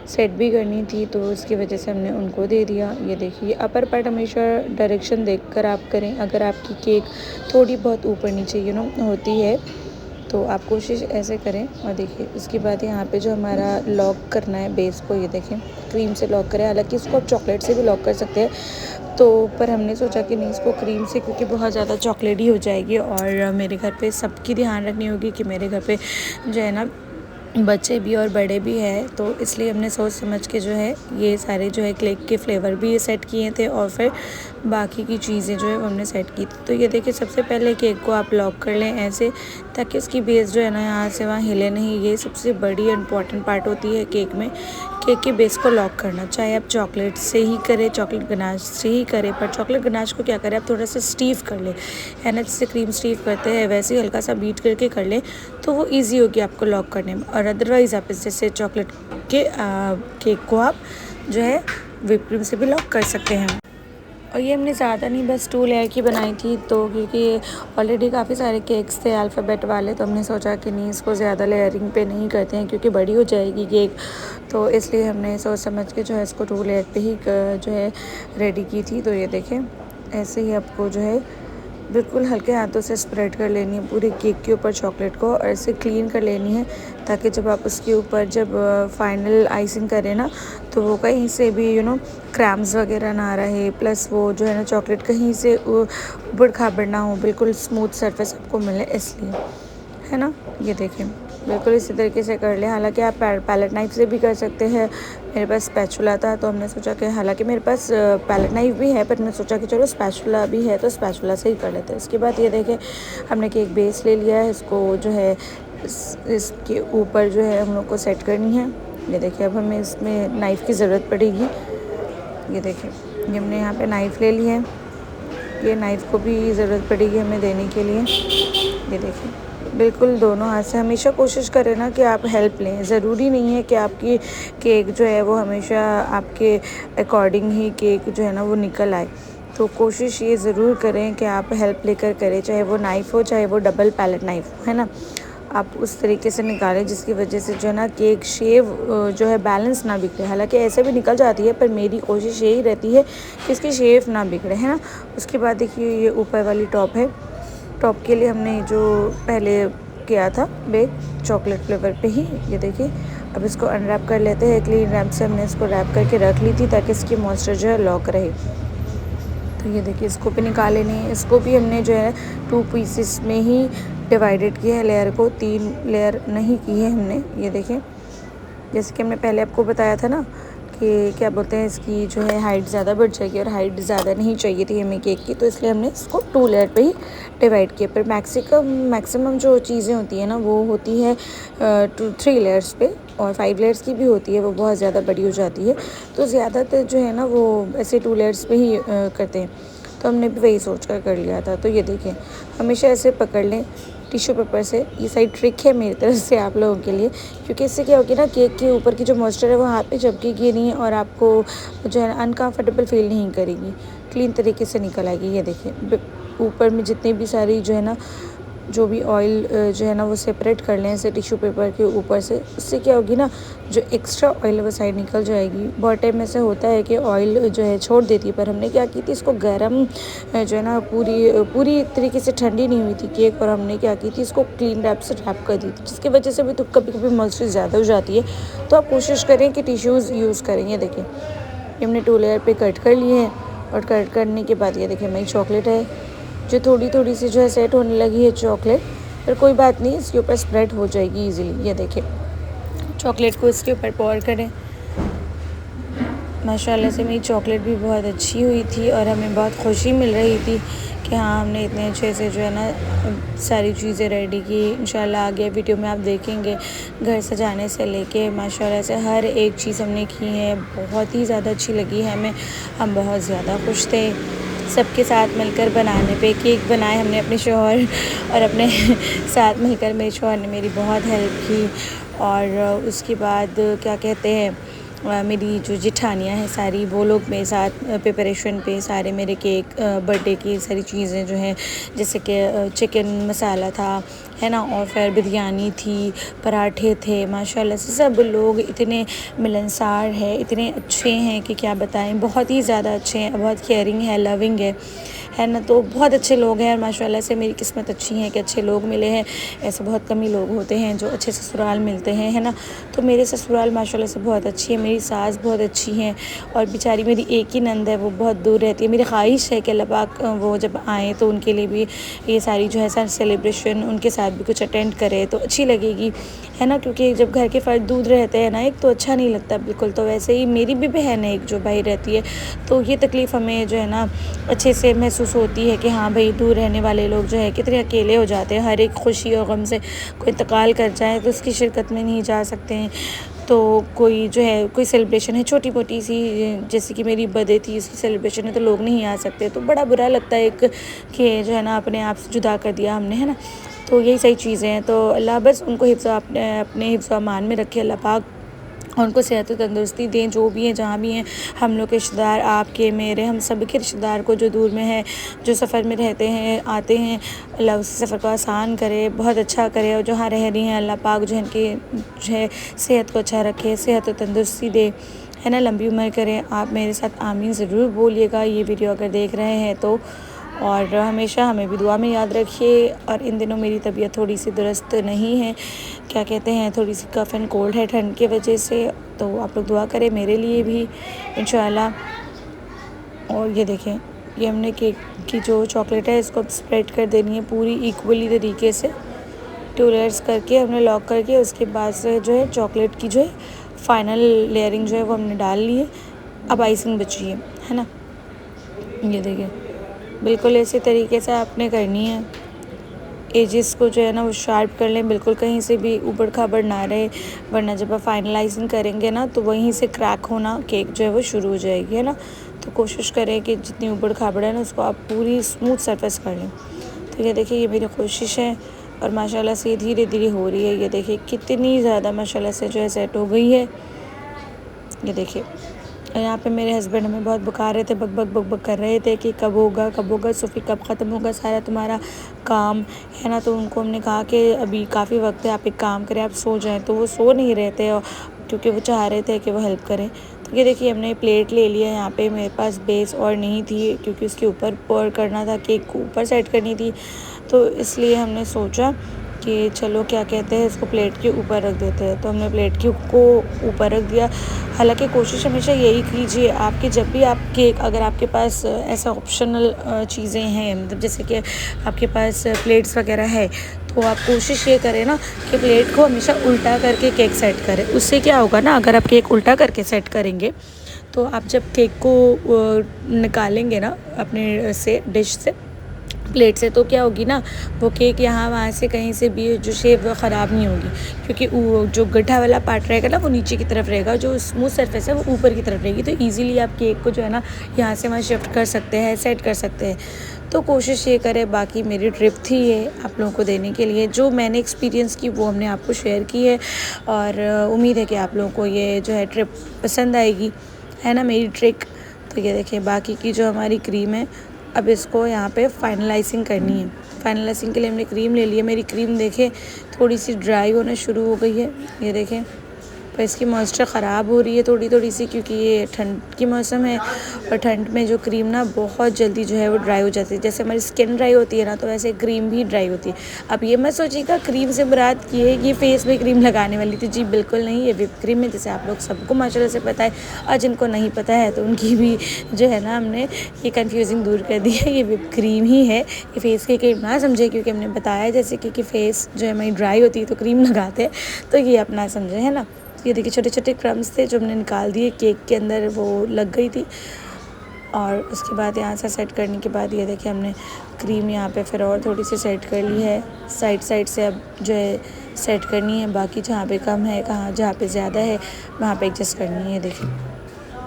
[SPEAKER 1] सेट भी करनी थी, तो उसकी वजह से हमने उनको दे दिया। ये देखिए, अपर पार्ट हमेशा डायरेक्शन देखकर आप करें। अगर आपकी केक थोड़ी बहुत ऊपर नीचे होती है तो आप कोशिश ऐसे करें। और देखिए उसके बाद यहाँ पे जो हमारा लॉक करना है बेस को, ये देखें क्रीम से लॉक करें। हालांकि इसको आप चॉकलेट से भी लॉक कर सकते हैं, तो पर हमने सोचा कि नहीं, इसको क्रीम से, क्योंकि बहुत ज़्यादा चॉकलेटी हो जाएगी। और मेरे घर पे सबकी ध्यान रखनी होगी कि मेरे घर पे जो है ना बच्चे भी और बड़े भी हैं, तो इसलिए हमने सोच समझ के जो है ये सारे जो है केक के फ्लेवर भी सेट किए थे और फिर बाकी की चीज़ें जो है वो हमने सेट की थी। तो ये देखिए, सबसे पहले केक को आप लॉक कर लें ऐसे, ताकि उसकी बेस जो है ना यहाँ से वहाँ हिले नहीं। ये सबसे बड़ी इम्पॉर्टेंट पार्ट होती है केक में, केक के बेस को लॉक करना। चाहे आप चॉकलेट से ही करें, चॉकलेट गनाश से ही करें, पर चॉकलेट गनाश को क्या करें, आप थोड़ा सा स्टीव कर लें, है ना, जिससे क्रीम स्टीव करते हैं वैसे ही हल्का सा बीट करके कर लें, तो वो ईजी होगी आपको लॉक करने में। और अदरवाइज़ आप इस जैसे चॉकलेट के केक को आप जो है व्हिप क्रीम से भी लॉक कर सकते हैं। और ये हमने ज़्यादा नहीं, बस 2 लेयर की बनाई थी, तो क्योंकि ऑलरेडी काफ़ी सारे केक्स थे अल्फ़ाबेट वाले, तो हमने सोचा कि नहीं, इसको ज़्यादा लेयरिंग पे नहीं करते हैं क्योंकि बड़ी हो जाएगी केक, तो इसलिए हमने सोच समझ के जो है इसको 2 लेयर पे ही जो है रेडी की थी। तो ये देखें, ऐसे ही आपको जो है बिल्कुल हल्के हाथों से स्प्रेड कर लेनी है पूरे केक के ऊपर चॉकलेट को, और ऐसे क्लीन कर लेनी है, ताकि जब आप उसके ऊपर जब फाइनल आइसिंग करें ना, तो वो कहीं से भी क्रैम्स वगैरह ना रहे, प्लस वो जो है ना चॉकलेट कहीं से उबड़ खाबड़ ना हो, बिल्कुल स्मूथ सरफेस आपको मिले, इसलिए, है ना। ये देखें, बिल्कुल इसी तरीके से कर लें। हालांकि आप पैलेट नाइफ से भी कर सकते हैं। मेरे पास स्पैचुला था, तो हमने सोचा कि, हालांकि मेरे पास पैलेट नाइफ भी है, पर मैंने सोचा कि चलो स्पैचुला भी है तो स्पैचुला से ही कर लेते हैं। इसके बाद ये देखें, हमने केक बेस ले लिया है, इसको जो है इसके ऊपर जो है हम लोग को सेट करनी है। ये देखिए, अब हमें इसमें नाइफ़ की ज़रूरत पड़ेगी। ये देखें, ये हमने यहाँ पे नाइफ़ ले ली है, ये नाइफ़ को भी ज़रूरत पड़ेगी हमें देने के लिए। ये देखें, बिल्कुल दोनों हाथ से हमेशा कोशिश करें ना कि आप हेल्प लें। ज़रूरी नहीं है कि आपकी केक जो है वो हमेशा आपके अकॉर्डिंग ही केक जो है ना वो निकल आए, तो कोशिश ये ज़रूर करें कि आप हेल्प लेकर करें, चाहे वो नाइफ़ हो, चाहे वो डबल पैलेट नाइफ़ हो, है ना। आप उस तरीके से निकालें जिसकी वजह से जो है ना केक शेव जो है बैलेंस ना बिगड़े। हालांकि ऐसे भी निकल जाती है, पर मेरी कोशिश यही रहती है कि इसकी शेव ना बिगड़े, है ना। उसके बाद देखिए, ये ऊपर वाली टॉप है, टॉप के लिए हमने जो पहले किया था बेक चॉकलेट फ्लेवर पे ही। ये देखिए, अब इसको अनरैप कर लेते हैं। क्लीन रैप से हमने इसको रैप करके रख ली थी, ताकि इसकी मॉइस्चर जो है लॉक रहे। तो ये देखिए, इसको भी निकाल लेनी है। इसको भी हमने जो है 2 पीसेस में ही डिवाइडेड किया है, लेयर को 3 लेयर नहीं की है हमने। ये देखें, जैसे कि हमने पहले आपको बताया था ना कि क्या बोलते हैं, इसकी जो है हाइट ज़्यादा बढ़ जाएगी, और हाइट ज़्यादा नहीं चाहिए थी हमें केक की, तो इसलिए हमने इसको 2 लेयर पे ही डिवाइड किया। पर मैक्सिमम जो चीज़ें होती हैं ना वो होती है 3 लेयर्स पे, और 5 लेयर्स की भी होती है, वो बहुत ज़्यादा बड़ी हो जाती है। तो ज़्यादातर जो है ना वो ऐसे 2 लेयर्स पे ही करते हैं, तो हमने भी वही सोच कर लिया था। तो ये देखें, हमेशा ऐसे पकड़ लें टिश्यू पेपर से। ये सारी ट्रिक है मेरी तरफ से आप लोगों के लिए, क्योंकि इससे क्या होगी ना, केक के ऊपर की जो मॉइस्चर है वो हाथ पे चिपकेगी नहीं, और आपको जो है अनकम्फर्टेबल फील नहीं करेगी, क्लीन तरीके से निकल आएगी। ये देखिए, ऊपर में जितनी भी सारी जो है ना, जो भी ऑयल जो है ना वो सेपरेट कर लें ऐसे टिश्यू पेपर के ऊपर से। उससे क्या होगी ना, जो एक्स्ट्रा ऑयल वो साइड निकल जाएगी। बहुत टाइम ऐसे होता है कि ऑयल जो है छोड़ देती है, पर हमने क्या की थी, इसको गर्म जो है ना पूरी तरीके से ठंडी नहीं हुई थी केक, और हमने क्या की थी, इसको क्लीन रैप से रैप कर दी थी, जिसकी वजह से भी तो कभी कभी मॉइस्चर ज़्यादा हो जाती है। तो आप कोशिश करें कि टिश्यूज़ यूज़ करें। ये देखिए, ये हमने 2 लेयर पे कट कर लिए हैं, और कट करने के बाद ये देखिए, मेरी चॉकलेट है जो थोड़ी सी जो है सेट होने लगी है चॉकलेट, पर कोई बात नहीं, इसके ऊपर स्प्रेड हो जाएगी इजीली। ये देखिए, चॉकलेट को इसके ऊपर पोर करें। माशाल्लाह से मेरी चॉकलेट भी बहुत अच्छी हुई थी, और हमें बहुत खुशी मिल रही थी कि हाँ, हमने इतने अच्छे से जो है ना सारी चीज़ें रेडी की। इंशाल्लाह आगे वीडियो में आप देखेंगे, घर सजाने से लेके माशाल्लाह से हर एक चीज़ हमने की है, बहुत ही ज़्यादा अच्छी लगी है हमें। हम बहुत ज़्यादा खुश थे सबके साथ मिलकर बनाने पे। केक बनाए हमने अपने शौहर और अपने साथ मिलकर, मेरे शौहर ने मेरी बहुत हेल्प की। और उसके बाद क्या कहते हैं, मेरी जो जेठानियाँ हैं सारी, वो लोग मेरे साथ प्रिपरेशन पे सारे मेरे केक बर्थडे की सारी चीज़ें जो हैं, जैसे कि चिकन मसाला था, है ना, और फिर बिरयानी थी, पराठे थे, माशाल्लाह से सब लोग इतने मिलनसार हैं, इतने अच्छे हैं कि क्या बताएं, बहुत ही ज़्यादा अच्छे हैं, बहुत केयरिंग है, लविंग है ना। तो बहुत अच्छे लोग हैं और माशाल्लाह से मेरी किस्मत अच्छी है कि अच्छे लोग मिले हैं। ऐसे बहुत कम ही लोग होते हैं जो अच्छे ससुराल मिलते हैं, है ना। तो मेरे ससुराल माशाल्लाह से बहुत अच्छी है, मेरी सास बहुत अच्छी हैं और बेचारी मेरी एक ही नंद है, वो बहुत दूर रहती है। मेरी ख्वाहिश है कि अल्लाह पाक वो जब आएँ तो उनके लिए भी ये सारी जो है सेलिब्रेशन उनके साथ भी कुछ अटेंड करे तो अच्छी लगेगी, है ना। क्योंकि जब घर के फ़र्द दूर रहते हैं ना एक, तो अच्छा नहीं लगता बिल्कुल। तो वैसे ही मेरी भी बहन है एक जो बाहर रहती है, तो ये तकलीफ़ हमें जो है ना अच्छे से महसूस होती है कि हाँ भाई, दूर रहने वाले लोग जो है कितने अकेले हो जाते हैं। हर एक खुशी और गम से कोई इंतकाल कर जाए तो उसकी शिरकत में नहीं जा सकते हैं। तो कोई जो है कोई सेलिब्रेशन है छोटी मोटी सी, जैसे कि मेरी बर्थडे थी, उसकी सेलिब्रेशन है, तो लोग नहीं आ सकते, तो बड़ा बुरा लगता है एक कि जो है ना अपने आप से जुदा कर दिया हमने, है ना। तो यही सही चीज़ें हैं। तो अल्लाह बस उनको अपने हिफ्ज़ अमान में रखे, अल्लाह पाक और उनको सेहत और तंदुरुस्ती दें, जो भी हैं जहाँ भी हैं। हम लोग के रिश्तेदार, आपके मेरे, हम सब के रिश्तेदार को जो दूर में है, जो सफ़र में रहते हैं आते हैं, अल्लाह उस सफ़र को आसान करे, बहुत अच्छा करे। और जहाँ रह रही हैं अल्लाह पाक जो है इनकी जो है सेहत को अच्छा रखे, सेहत और तंदुरुस्ती दे, है ना, लंबी उम्र करें। आप मेरे साथ आमीन ज़रूर बोलिएगा ये वीडियो अगर देख रहे हैं तो। और हमेशा हमें भी दुआ में याद रखिए। और इन दिनों मेरी तबीयत थोड़ी सी दुरुस्त नहीं है, क्या कहते हैं, थोड़ी सी कफ़ एंड कोल्ड है ठंड की वजह से, तो आप लोग दुआ करें मेरे लिए भी इंशाल्लाह। और ये देखें, ये हमने केक की जो चॉकलेट है इसको अब स्प्रेड कर देनी है पूरी इक्वली तरीके से, 2 लेयर्स करके हमने लॉक करके, उसके बाद से जो है चॉकलेट की जो है फाइनल लेयरिंग जो है वो हमने डाल ली है। अब आइसिंग बची है ना। ये देखिए, बिल्कुल इसी तरीके से आपने करनी है। एजेस को जो है ना वो शार्प कर लें, बिल्कुल कहीं से भी ऊबड़ खाबड़ ना रहे, वरना जब आप फाइनलाइजिंग करेंगे ना तो वहीं से क्रैक होना केक जो है वो शुरू हो जाएगी, है ना। तो कोशिश करें कि जितनी ऊबड़ खाबड़ है ना उसको आप पूरी स्मूथ सरफेस कर लें। तो ये देखिए, ये मेरी कोशिश है और माशाल्लाह से धीरे धीरे हो रही है। ये देखिए कितनी ज़्यादा माशाल्लाह से जो है सेट हो गई है। ये देखिए, यहाँ पे मेरे हस्बैंड हमें बहुत बका रहे थे, बक कर रहे थे कि कब होगा सोफ़ी, कब ख़त्म होगा सारा तुम्हारा काम, है ना। तो उनको हमने कहा कि अभी काफ़ी वक्त है, आप एक काम करें, आप सो जाएं। तो वो सो नहीं रहे थे और क्योंकि वो चाह रहे थे कि वो हेल्प करें। तो ये देखिए, हमने प्लेट ले लिया। यहाँ पे मेरे पास बेस और नहीं थी क्योंकि उसके ऊपर पोर करना था, केक को ऊपर सेट करनी थी, तो इसलिए हमने सोचा कि चलो क्या कहते हैं इसको प्लेट के ऊपर रख देते हैं। तो हमने प्लेट के को ऊपर रख दिया। हालांकि कोशिश हमेशा यही कीजिए आपकी, जब भी आप केक, अगर आपके पास ऐसा ऑप्शनल चीज़ें हैं, मतलब जैसे कि आपके पास प्लेट्स वगैरह है, तो आप कोशिश ये करें ना कि प्लेट को हमेशा उल्टा करके केक सेट करें। उससे क्या होगा ना, अगर आप केक उल्टा करके सेट करेंगे तो आप जब केक को निकालेंगे ना अपने से डिश से, प्लेट से, तो क्या होगी ना, वो केक यहाँ वहाँ से कहीं से भी जो शेप वो ख़राब नहीं होगी, क्योंकि वो जो गड्ढा वाला पार्ट रहेगा ना वो नीचे की तरफ रहेगा, जो स्मूथ सरफेस है वो ऊपर की तरफ रहेगी। तो इजीली आप केक को जो है ना यहाँ से वहाँ शिफ्ट कर सकते हैं, सेट कर सकते हैं। तो कोशिश ये करें। बाकी मेरी ट्रिप थी ये आप लोगों को देने के लिए, जो मैंने एक्सपीरियंस की वो हमने आपको शेयर की है, और उम्मीद है कि आप लोगों को ये जो है ट्रिप पसंद आएगी, है ना, मेरी ट्रिक। तो ये देखिए, बाकी की जो हमारी क्रीम है, अब इसको यहाँ पे फाइनलाइजिंग करनी है। फाइनलाइजिंग के लिए हमने क्रीम ले ली है। मेरी क्रीम देखें थोड़ी सी ड्राई होना शुरू हो गई है, ये देखें, पर इसकी मॉइस्चर ख़राब हो रही है थोड़ी सी, क्योंकि ये ठंड की मौसम है और ठंड में जो क्रीम ना बहुत जल्दी जो है वो ड्राई हो जाती है। जैसे हमारी स्किन ड्राई होती है ना, तो वैसे क्रीम भी ड्राई होती है। अब ये मत सोचिएगा क्रीम से मुराद की है कि फेस में क्रीम लगाने वाली थी, जी बिल्कुल नहीं। ये व्हिप क्रीम है, जैसे आप लोग सबको माशाल्लाह से पता है, और जिनको नहीं पता है तो उनकी भी जो है ना हमने ये कन्फ्यूजिंग दूर कर दी है। ये व्हिप क्रीम ही है, ये फेस की क्रीम ना समझे, क्योंकि हमने बताया जैसे कि फेस जो है हमारी ड्राई होती है तो क्रीम लगाते हैं, तो ये अपना समझे, है ना। ये देखिए, छोटे छोटे क्रम्स थे जो हमने निकाल दिए केक के अंदर, वो लग गई थी। और उसके बाद यहाँ से सेट करने के बाद ये देखिए, हमने क्रीम यहाँ पे फिर और थोड़ी सी सेट कर ली है, साइड से अब जो है सेट करनी है। बाकी जहाँ पे कम है, जहाँ पे ज़्यादा है वहाँ पे एडजस्ट करनी है। देखिए,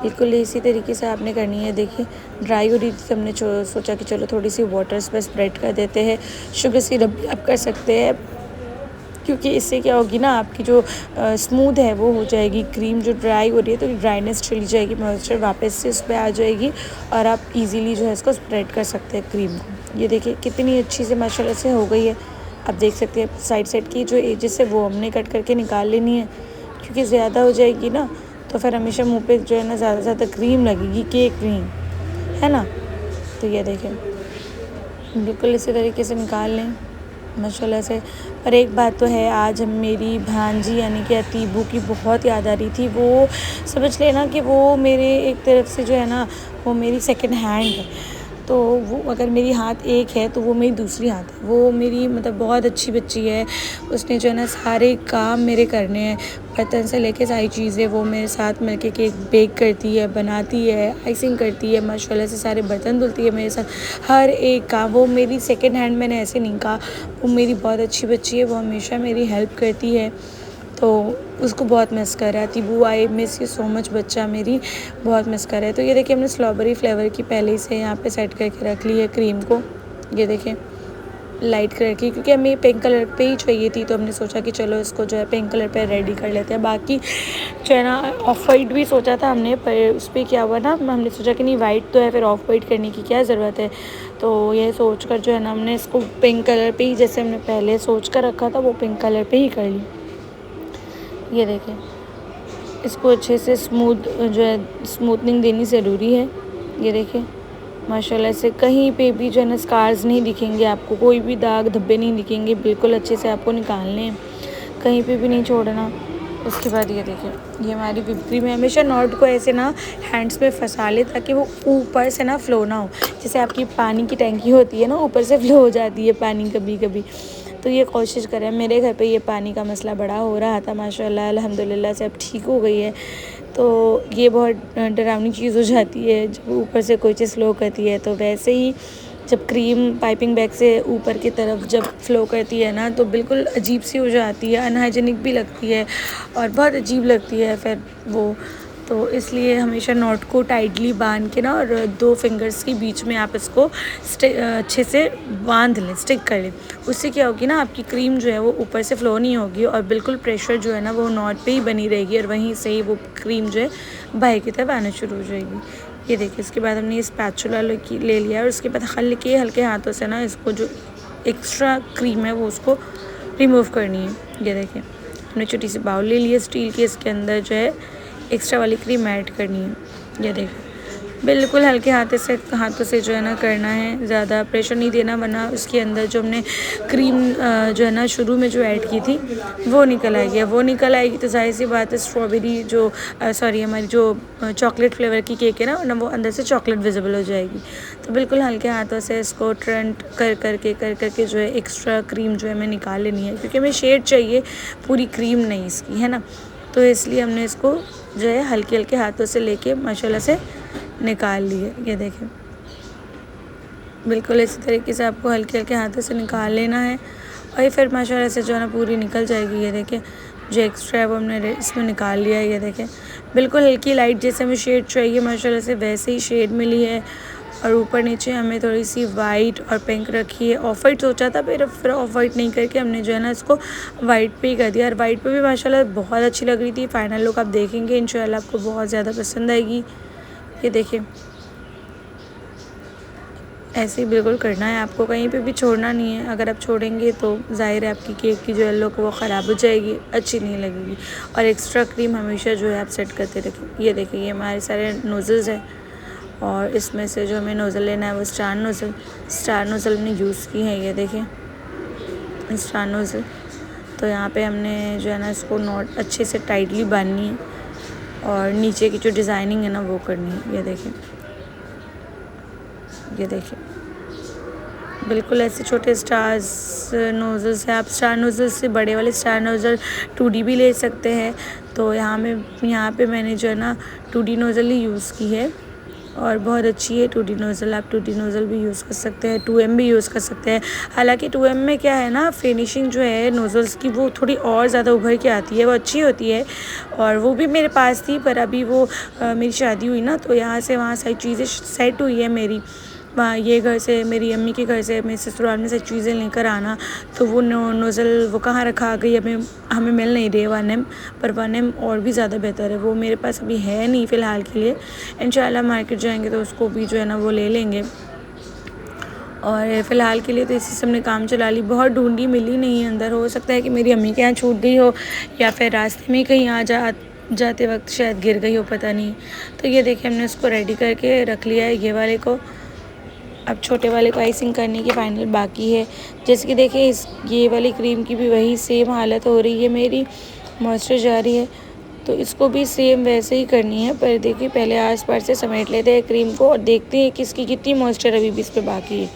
[SPEAKER 1] बिल्कुल इसी तरीके से आपने करनी है। देखिए, ड्राई हो रही थी तो हमने सोचा कि चलो थोड़ी सी वाटर्स पर स्प्रेड कर देते हैं। शुगर सिरप भी आप कर सकते हैं, क्योंकि इससे क्या होगी ना, आपकी जो स्मूथ है वो हो जाएगी, क्रीम जो ड्राई हो रही है तो ड्राइनेस चली जाएगी, मॉइस्चर वापस से उस पर आ जाएगी और आप इजीली जो है इसको स्प्रेड कर सकते हैं क्रीम को। ये देखिए कितनी अच्छी से माशाल्लाह से हो गई है। आप देख सकते हैं साइड साइड की जो एजेस है वो हमने कट करके निकाल लेनी है, क्योंकि ज़्यादा हो जाएगी ना तो फिर हमेशा मुँह पे जो है ना ज़्यादा से ज़्यादा क्रीम लगेगी, केक क्रीम, है ना। तो ये देखें बिल्कुल इसी तरीके से निकाल लें माशाल्लाह से। पर एक बात तो है, आज हम मेरी भांजी यानी कि अतीबू की बहुत याद आ रही थी। वो समझ लेना कि वो मेरे एक तरफ से जो है ना वो मेरी सेकंड हैंड है। तो वो अगर मेरी हाथ एक है तो वो मेरी दूसरी हाथ है। वो मेरी मतलब बहुत अच्छी बच्ची है। उसने जो है ना सारे काम मेरे करने हैं, बर्तन से लेके सारी चीज़ें वो मेरे साथ मिलके केक बेक करती है, बनाती है, आइसिंग करती है, माशाल्लाह से सारे बर्तन धुलती है मेरे साथ, हर एक काम। वो मेरी सेकंड हैंड, मैंने ऐसे नहीं कहा, वो मेरी बहुत अच्छी बच्ची है। वो हमेशा मेरी हेल्प करती है, तो उसको बहुत मिस कर रहा है। तिबू I miss you so much, बच्चा मेरी बहुत मिस कर रहा है। तो ये देखिए हमने स्ट्रॉबेरी फ्लेवर की पहले ही से यहाँ पे सेट करके रख ली है क्रीम को। ये देखें लाइट कलर की, क्योंकि हमें पिंक कलर पे ही चाहिए थी, तो हमने सोचा कि चलो इसको जो है पिंक कलर पे रेडी कर लेते हैं। बाकी जो है ना ऑफ वाइट भी सोचा था हमने, पर उस पर क्या हुआ ना, हमने सोचा कि नहीं वाइट तो है, फिर ऑफ वाइट करने की क्या ज़रूरत है। तो ये सोच कर जो है ना हमने इसको पिंक कलर पे ही, जैसे हमने पहले सोच कर रखा था, वो पिंक कलर पे ही कर ली। ये देखें इसको अच्छे से स्मूथ जो है स्मूथनिंग देनी ज़रूरी है। ये देखें माशाल्लाह से कहीं पे भी जो है ना स्कार्स नहीं दिखेंगे आपको, कोई भी दाग धब्बे नहीं दिखेंगे, बिल्कुल अच्छे से आपको निकालने हैं, कहीं पे भी नहीं छोड़ना। उसके बाद ये देखें ये हमारी विप क्रीम है। हमेशा नॉट को ऐसे ना हैंड्स में फंसा ले ताकि वो ऊपर से ना फ़्लो ना हो। जैसे आपकी पानी की टैंकी होती है ना, ऊपर से फ़्लो हो जाती है पानी कभी कभी, तो ये कोशिश करें। मेरे घर पे ये पानी का मसला बड़ा हो रहा था, माशाल्लाह अल्हम्दुलिल्लाह से अब ठीक हो गई है। तो ये बहुत डरावनी चीज़ हो जाती है जब ऊपर से कोई चीज़ फ़्लो करती है। तो वैसे ही जब क्रीम पाइपिंग बैग से ऊपर की तरफ जब फ़्लो करती है ना, तो बिल्कुल अजीब सी हो जाती है, अनहाइजीनिक भी लगती है और बहुत अजीब लगती है फिर वो। तो इसलिए हमेशा नॉट को टाइटली बांध के ना, और 2 फिंगर्स के बीच में आप इसको अच्छे से बांध लें, स्टिक कर लें। उससे क्या होगी ना, आपकी क्रीम जो है वो ऊपर से फ़्लो नहीं होगी और बिल्कुल प्रेशर जो है ना वो नॉट पे ही बनी रहेगी, और वहीं से ही वो क्रीम जो है बाहर की तरफ आना शुरू हो जाएगी। ये देखिए इसके बाद हमने ये स्पैचुला ले लिया, और उसके बाद हल्के हाथों से ना इसको जो एक्स्ट्रा क्रीम है वो उसको रिमूव करनी है। ये देखिए हमने छोटी सी बाउल ले ली है स्टील की, इसके अंदर जो है एक्स्ट्रा वाली क्रीम ऐड करनी है। ये देखिए बिल्कुल हल्के हाथों से जो है ना करना है, ज़्यादा प्रेशर नहीं देना, वरना उसके अंदर जो हमने क्रीम जो है ना शुरू में जो ऐड की थी वो निकल आएगी। तो जाहिर सी बात है स्ट्रॉबेरी जो हमारी जो चॉकलेट फ्लेवर की केक है ना, वरना वो अंदर से चॉकलेट विजिबल हो जाएगी। तो बिल्कुल हल्के हाथों से इसको टर्न कर करके जो है एक्स्ट्रा क्रीम जो है हमें निकाल लेनी है, क्योंकि हमें शेड चाहिए, पूरी क्रीम नहीं इसकी, है ना। तो इसलिए हमने इसको जो है हल्के हाथों से लेके माशाल्लाह से निकाल लिए। ये देखें बिल्कुल इसी तरीके से आपको हल्के हाथों से निकाल लेना है, और ये फिर माशाल्लाह से जो है ना पूरी निकल जाएगी। ये देखें जो एक्स्ट्रा है वो हमने इसमें निकाल लिया है। ये देखें बिल्कुल हल्की लाइट जैसे हमें शेड चाहिए माशाल्लाह से वैसे ही शेड मिली है, और ऊपर नीचे हमें थोड़ी सी वाइट और पिंक रखी है। ऑफ वाइट सोचा था, फिर ऑफ वाइट नहीं करके हमने जो है ना इसको वाइट पे ही कर दिया, और वाइट पे भी माशाल्लाह बहुत अच्छी लग रही थी। फाइनल लुक आप देखेंगे इंशाल्लाह आपको बहुत ज़्यादा पसंद आएगी। ये देखिए ऐसे ही बिल्कुल करना है आपको, कहीं पे भी छोड़ना नहीं है। अगर आप छोड़ेंगे तो ज़ाहिर है आपकी केक की जो लुक वो ख़राब हो जाएगी, अच्छी नहीं लगेगी। और एक्स्ट्रा क्रीम हमेशा जो है आप सेट करते रखें। ये देखिए ये हमारे सारे नोज़ल्स हैं, और इसमें से जो हमें नोज़ल लेना है वो स्टार नोज़ल हमने यूज़ की है। ये देखिए स्टार नोज़ल। तो यहाँ पे हमने जो है ना इसको नॉट अच्छे से टाइटली बांधनी है, और नीचे की जो डिज़ाइनिंग है ना वो करनी है। ये देखिए बिल्कुल ऐसे छोटे स्टार्स नोज़ल्स है। आप स्टार नोज़ल से बड़े वाले स्टार नोज़ल 2D भी ले सकते हैं। तो यहाँ पे मैंने जो है ना 2D नोज़ल ही यूज़ की है, और बहुत अच्छी है 2D नोज़ल। आप 2D नोज़ल भी यूज़ कर सकते हैं, 2M भी यूज़ कर सकते हैं। हालांकि 2M में क्या है ना, फिनिशिंग जो है नोज़ल्स की वो थोड़ी और ज़्यादा उभर के आती है, वो अच्छी होती है, और वो भी मेरे पास थी। पर अभी वो मेरी शादी हुई ना, तो यहाँ से वहाँ सारी चीज़ें सेट हुई है मेरी, वहाँ ये घर से, मेरी अम्मी के घर से, मेरे ससुराल में से चीज़ें लेकर आना, तो वो नोज़ल वो कहाँ रखा गई हमें मिल नहीं रही है 1M, पर 1M और भी ज़्यादा बेहतर है। वो मेरे पास अभी है नहीं फ़िलहाल के लिए, इंशाल्लाह मार्केट जाएंगे तो उसको भी जो है ना वो ले लेंगे। और फ़िलहाल के लिए तो इसी से हमने काम चला ली। बहुत ढूंढी, मिली नहीं अंदर। हो सकता है कि मेरी अम्मी के यहाँ छूट गई हो या फिर रास्ते में कहीं जाते वक्त शायद गिर गई हो, पता नहीं। तो ये देखिए हमने इसको रेडी करके रख लिया है, ये वाले को। अब छोटे वाले को आइसिंग करने की फाइनल बाकी है। जैसे कि देखिए ये वाली क्रीम की भी वही सेम हालत हो रही है मेरी, मॉइस्चर जा रही है, तो इसको भी सेम वैसे ही करनी है। पर देखिए पहले आस पास से समेट लेते हैं क्रीम को और देखते हैं कि इसकी कितनी मॉइस्चर अभी भी इस पर बाकी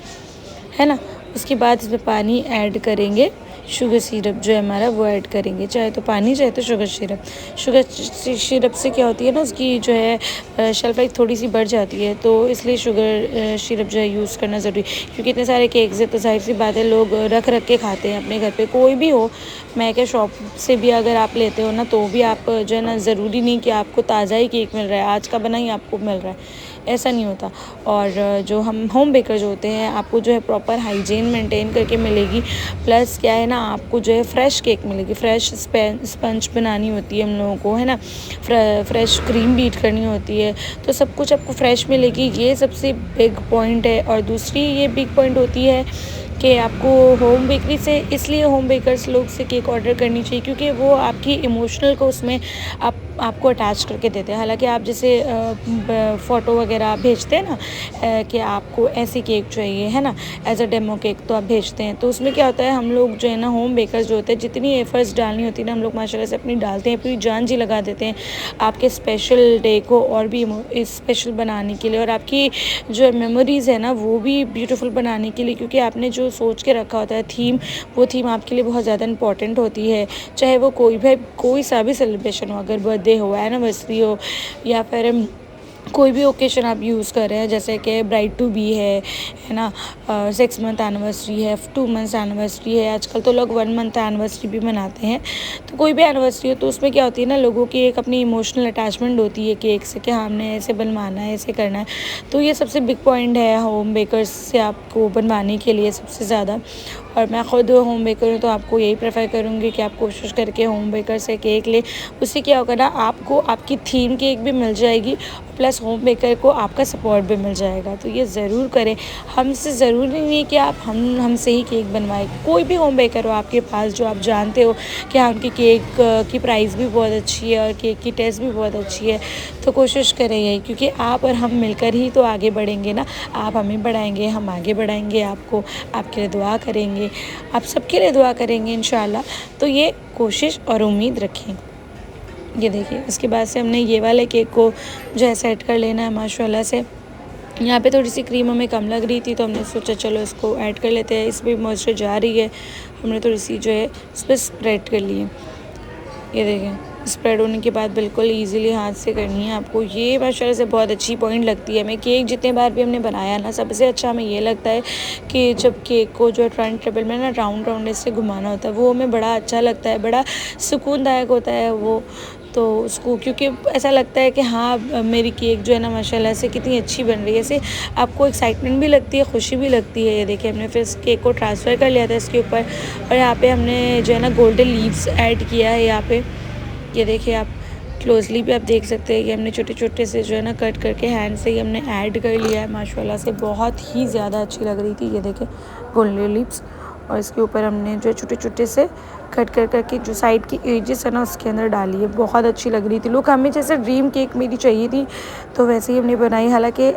[SPEAKER 1] है ना। उसके बाद इसमें पानी ऐड करेंगे, शुगर सिरप जो है हमारा वो ऐड करेंगे, चाहे तो पानी चाहे तो शुगर सिरप। शुगर सिरप से क्या होती है ना, उसकी जो है शेल्फ लाइफ थोड़ी सी बढ़ जाती है, तो इसलिए शुगर सिरप जो है यूज़ करना ज़रूरी। क्योंकि इतने सारे केक्स है तो जाहिर सी बात है लोग रख के खाते हैं अपने घर पे, कोई भी हो। मैं क्या शॉप से भी अगर आप लेते हो ना तो भी आप जो है ना, ज़रूरी नहीं कि आपको ताज़ा ही केक मिल रहा है, आज का बना ही आपको मिल रहा है, ऐसा नहीं होता। और जो हम होम बेकर जो होते हैं, आपको जो है प्रॉपर हाइजीन मेंटेन करके मिलेगी। प्लस क्या है ना, आपको जो है फ्रेश केक मिलेगी, फ्रेश स्पंज बनानी होती है हम लोगों को, है ना, फ्रेश क्रीम बीट करनी होती है, तो सब कुछ आपको फ्रेश मिलेगी। ये सबसे बिग पॉइंट है। और दूसरी ये बिग पॉइंट होती है कि आपको होम बेकरी से, इसलिए होम बेकर्स लोग से केक ऑर्डर करनी चाहिए क्योंकि वो आपकी इमोशनल को उसमें आपको अटैच करके देते हैं। हालांकि आप जैसे फ़ोटो वगैरह भेजते हैं ना कि आपको ऐसी केक चाहिए, है ना, एज अ डेमो केक, तो आप भेजते हैं, तो उसमें क्या होता है, हम लोग जो है ना होम बेकर्स जो होते हैं, जितनी एफर्ट्स डालनी होती है ना, हम लोग माशाल्लाह से अपनी डालते हैं, पूरी जान जी लगा देते हैं आपके स्पेशल डे को और भी स्पेशल बनाने के लिए, और आपकी जो मेमोरीज़ है ना वो भी ब्यूटीफुल बनाने के लिए। क्योंकि आपने जो सोच के रखा होता है थीम, वो थीम आपके लिए बहुत ज़्यादा इंपॉर्टेंट होती है। चाहे वो कोई सा भी सेलिब्रेशन हो, अगर बर्थडे हो, एनिवर्सरी हो, या फिर कोई भी ओकेशन आप यूज़ कर रहे हैं, जैसे कि ब्राइड टू बी है ना, 6 मंथ एनिवर्सरी है, 2 मंथ्स एनिवर्सरी है, आजकल तो लोग 1 मंथ एनिवर्सरी भी मनाते हैं। तो कोई भी एनिवर्सरी हो तो उसमें क्या होती है ना, लोगों की एक अपनी इमोशनल अटैचमेंट होती है केक से कि हमने ऐसे बनवाना है, ऐसे करना है। तो ये सबसे बिग पॉइंट है होम बेकर्स से आपको बनवाने के लिए सबसे ज़्यादा। और मैं ख़ुद होम बेकर हूँ तो आपको यही प्रेफर करूँगी कि आप कोशिश करके होम बेकर से केक लें। उससे क्या होगा ना, आपको आपकी थीम केक भी मिल जाएगी, प्लस होम बेकर को आपका सपोर्ट भी मिल जाएगा। तो ये ज़रूर करें। हमसे ज़रूरी नहीं है कि आप हमसे ही केक बनवाएं। कोई भी होम बेकर हो आपके पास जो आप जानते हो कि हाँ, उनकी केक की प्राइस भी बहुत अच्छी है और केक की टेस्ट भी बहुत अच्छी है, तो कोशिश करें यही। क्योंकि आप और हम मिलकर ही तो आगे बढ़ेंगे ना। आप हमें बढ़ाएंगे, हम आगे बढ़ाएंगे आपको, आपके लिए दुआ करेंगे, आप सबके लिए दुआ करेंगे इंशाल्लाह। तो ये कोशिश और उम्मीद रखें। ये देखिए उसके बाद से हमने ये वाले केक को जो है सेट कर लेना है माशाल्लाह से। यहाँ पे थोड़ी सी क्रीम हमें कम लग रही थी तो हमने सोचा चलो इसको ऐड कर लेते हैं। इसमें मॉइस्चर जा रही है, हमने थोड़ी सी जो है इस पर स्प्रेड कर ली है। ये देखें, स्प्रेड होने के बाद बिल्कुल इजीली हाथ से करनी है आपको। ये माशाल्लाह से बहुत अच्छी पॉइंट लगती है हमें। केक जितने बार भी हमने बनाया ना, सबसे अच्छा हमें ये लगता है कि जब केक को जो है टर्न टेबल में ना राउंड ऐसे घुमाना होता है, वो हमें बड़ा अच्छा लगता है, बड़ा सुकूनदायक होता है वो। तो उसको क्योंकि ऐसा लगता है कि हाँ, मेरी केक जो है ना माशाल्लाह से कितनी अच्छी बन रही है, ऐसे आपको एक्साइटमेंट भी लगती है, खुशी भी लगती है। ये देखिए हमने फिर इस केक को ट्रांसफ़र कर लिया था इसके ऊपर, और यहाँ पे हमने जो है ना गोल्डन लीव्स ऐड किया है यहाँ पे। ये देखिए आप क्लोजली भी आप देख सकते हैं कि हमने छोटे छोटे से जो है ना कट करके हैंड से ही हमने ऐड कर लिया है। माशाल्लाह से बहुत ही ज़्यादा अच्छी लग रही थी। ये देखिए गोल्डन लिप्स, और इसके ऊपर हमने जो छोटे छोटे से कट करके जो साइड की एजेस है ना उसके अंदर डाली है। बहुत अच्छी लग रही थी। लोग हमें जैसे ड्रीम केक मेरी चाहिए थी तो वैसे ही हमने बनाई। हालांकि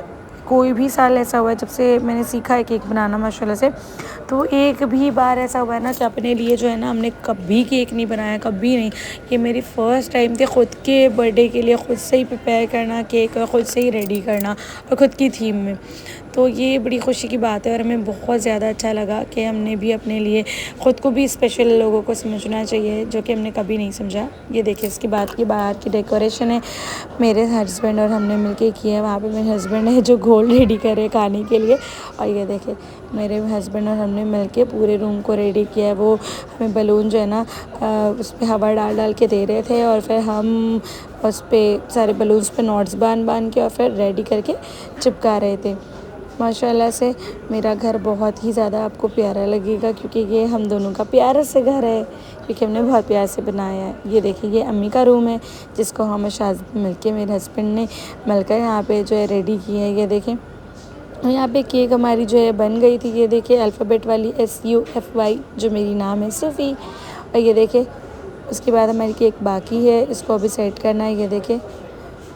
[SPEAKER 1] कोई भी साल ऐसा हुआ है जब से मैंने सीखा है केक बनाना माशाल्लाह से, तो एक भी बार ऐसा हुआ है ना कि अपने लिए जो है ना हमने कभी केक नहीं बनाया, कभी नहीं। ये मेरी फ़र्स्ट टाइम थी ख़ुद के बर्थडे के लिए ख़ुद से ही प्रिपेयर करना केक, और ख़ुद से ही रेडी करना, और ख़ुद की थीम में। तो ये बड़ी खुशी की बात है और हमें बहुत ज़्यादा अच्छा लगा कि हमने भी अपने लिए ख़ुद को भी स्पेशल लोगों को समझना चाहिए, जो कि हमने कभी नहीं समझा। ये देखिए इसके बाद की बाहर की डेकोरेशन है, मेरे हस्बैंड और हमने मिलके की है। वहाँ पे मेरे हस्बैंड है जो गोल रेडी करे खाने के लिए, और ये देखिए मेरे हस्बैंड और हमने मिलके पूरे रूम को रेडी किया है। वो हमें बलून जो है ना उस पर हवा डाल के दे रहे थे, और फिर हम उस पर सारे बलून्स पे नॉट्स बांध के और फिर रेडी करके चिपका रहे थे। माशाल्लाह से मेरा घर बहुत ही ज़्यादा आपको प्यारा लगेगा, क्योंकि ये हम दोनों का प्यारा से घर है, क्योंकि हमने बहुत प्यार से बनाया है। ये देखिए, ये अम्मी का रूम है जिसको हम शाज़ मिलके, मेरे हस्बैंड ने मिलकर यहाँ पे जो है रेडी की है। ये देखें, और यहाँ पे केक हमारी जो है बन गई थी। ये देखिए अल्फ़ाबेट वाली SUFY जो मेरी नाम है सूफ़ी। और ये देखिए उसके बाद हमारी केक बाकी है, इसको अभी सेट करना है। ये देखिए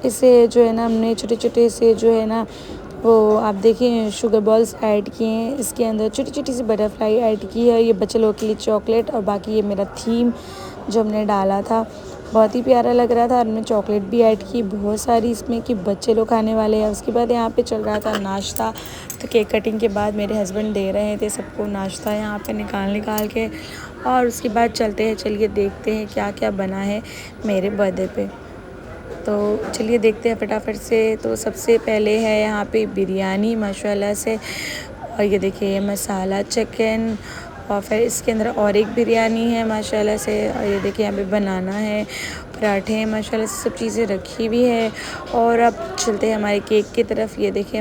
[SPEAKER 1] इसे जो है ना हमने छोटे छोटे से जो है ना वो आप देखिए शुगर बॉल्स ऐड किए हैं, इसके अंदर छोटी छोटी सी बटरफ्लाई ऐड की है। ये बच्चे लोगों के लिए चॉकलेट, और बाकी ये मेरा थीम जो हमने डाला था बहुत ही प्यारा लग रहा था। और हमने चॉकलेट भी ऐड की बहुत सारी इसमें कि बच्चे लोग खाने वाले हैं। उसके बाद यहाँ पे चल रहा था नाश्ता। तो केक कटिंग के बाद मेरे हस्बैंड दे रहे थे सबको नाश्ता यहाँ पे निकाल के। और उसके बाद चलते हैं, चलिए देखते हैं क्या क्या बना है मेरे बर्थडे पे। तो चलिए देखते हैं फटाफट से। तो सबसे पहले है यहाँ पे बिरयानी माशाल्लाह से, और ये देखिए ये मसाला चिकन, और फिर इसके अंदर और एक बिरयानी है माशाल्लाह से। और ये देखिए यहाँ पे बनाना है, पराठे हैं माशाल्लाह से, सब चीज़ें रखी हुई है। और अब चलते हैं हमारे केक की तरफ। ये देखिए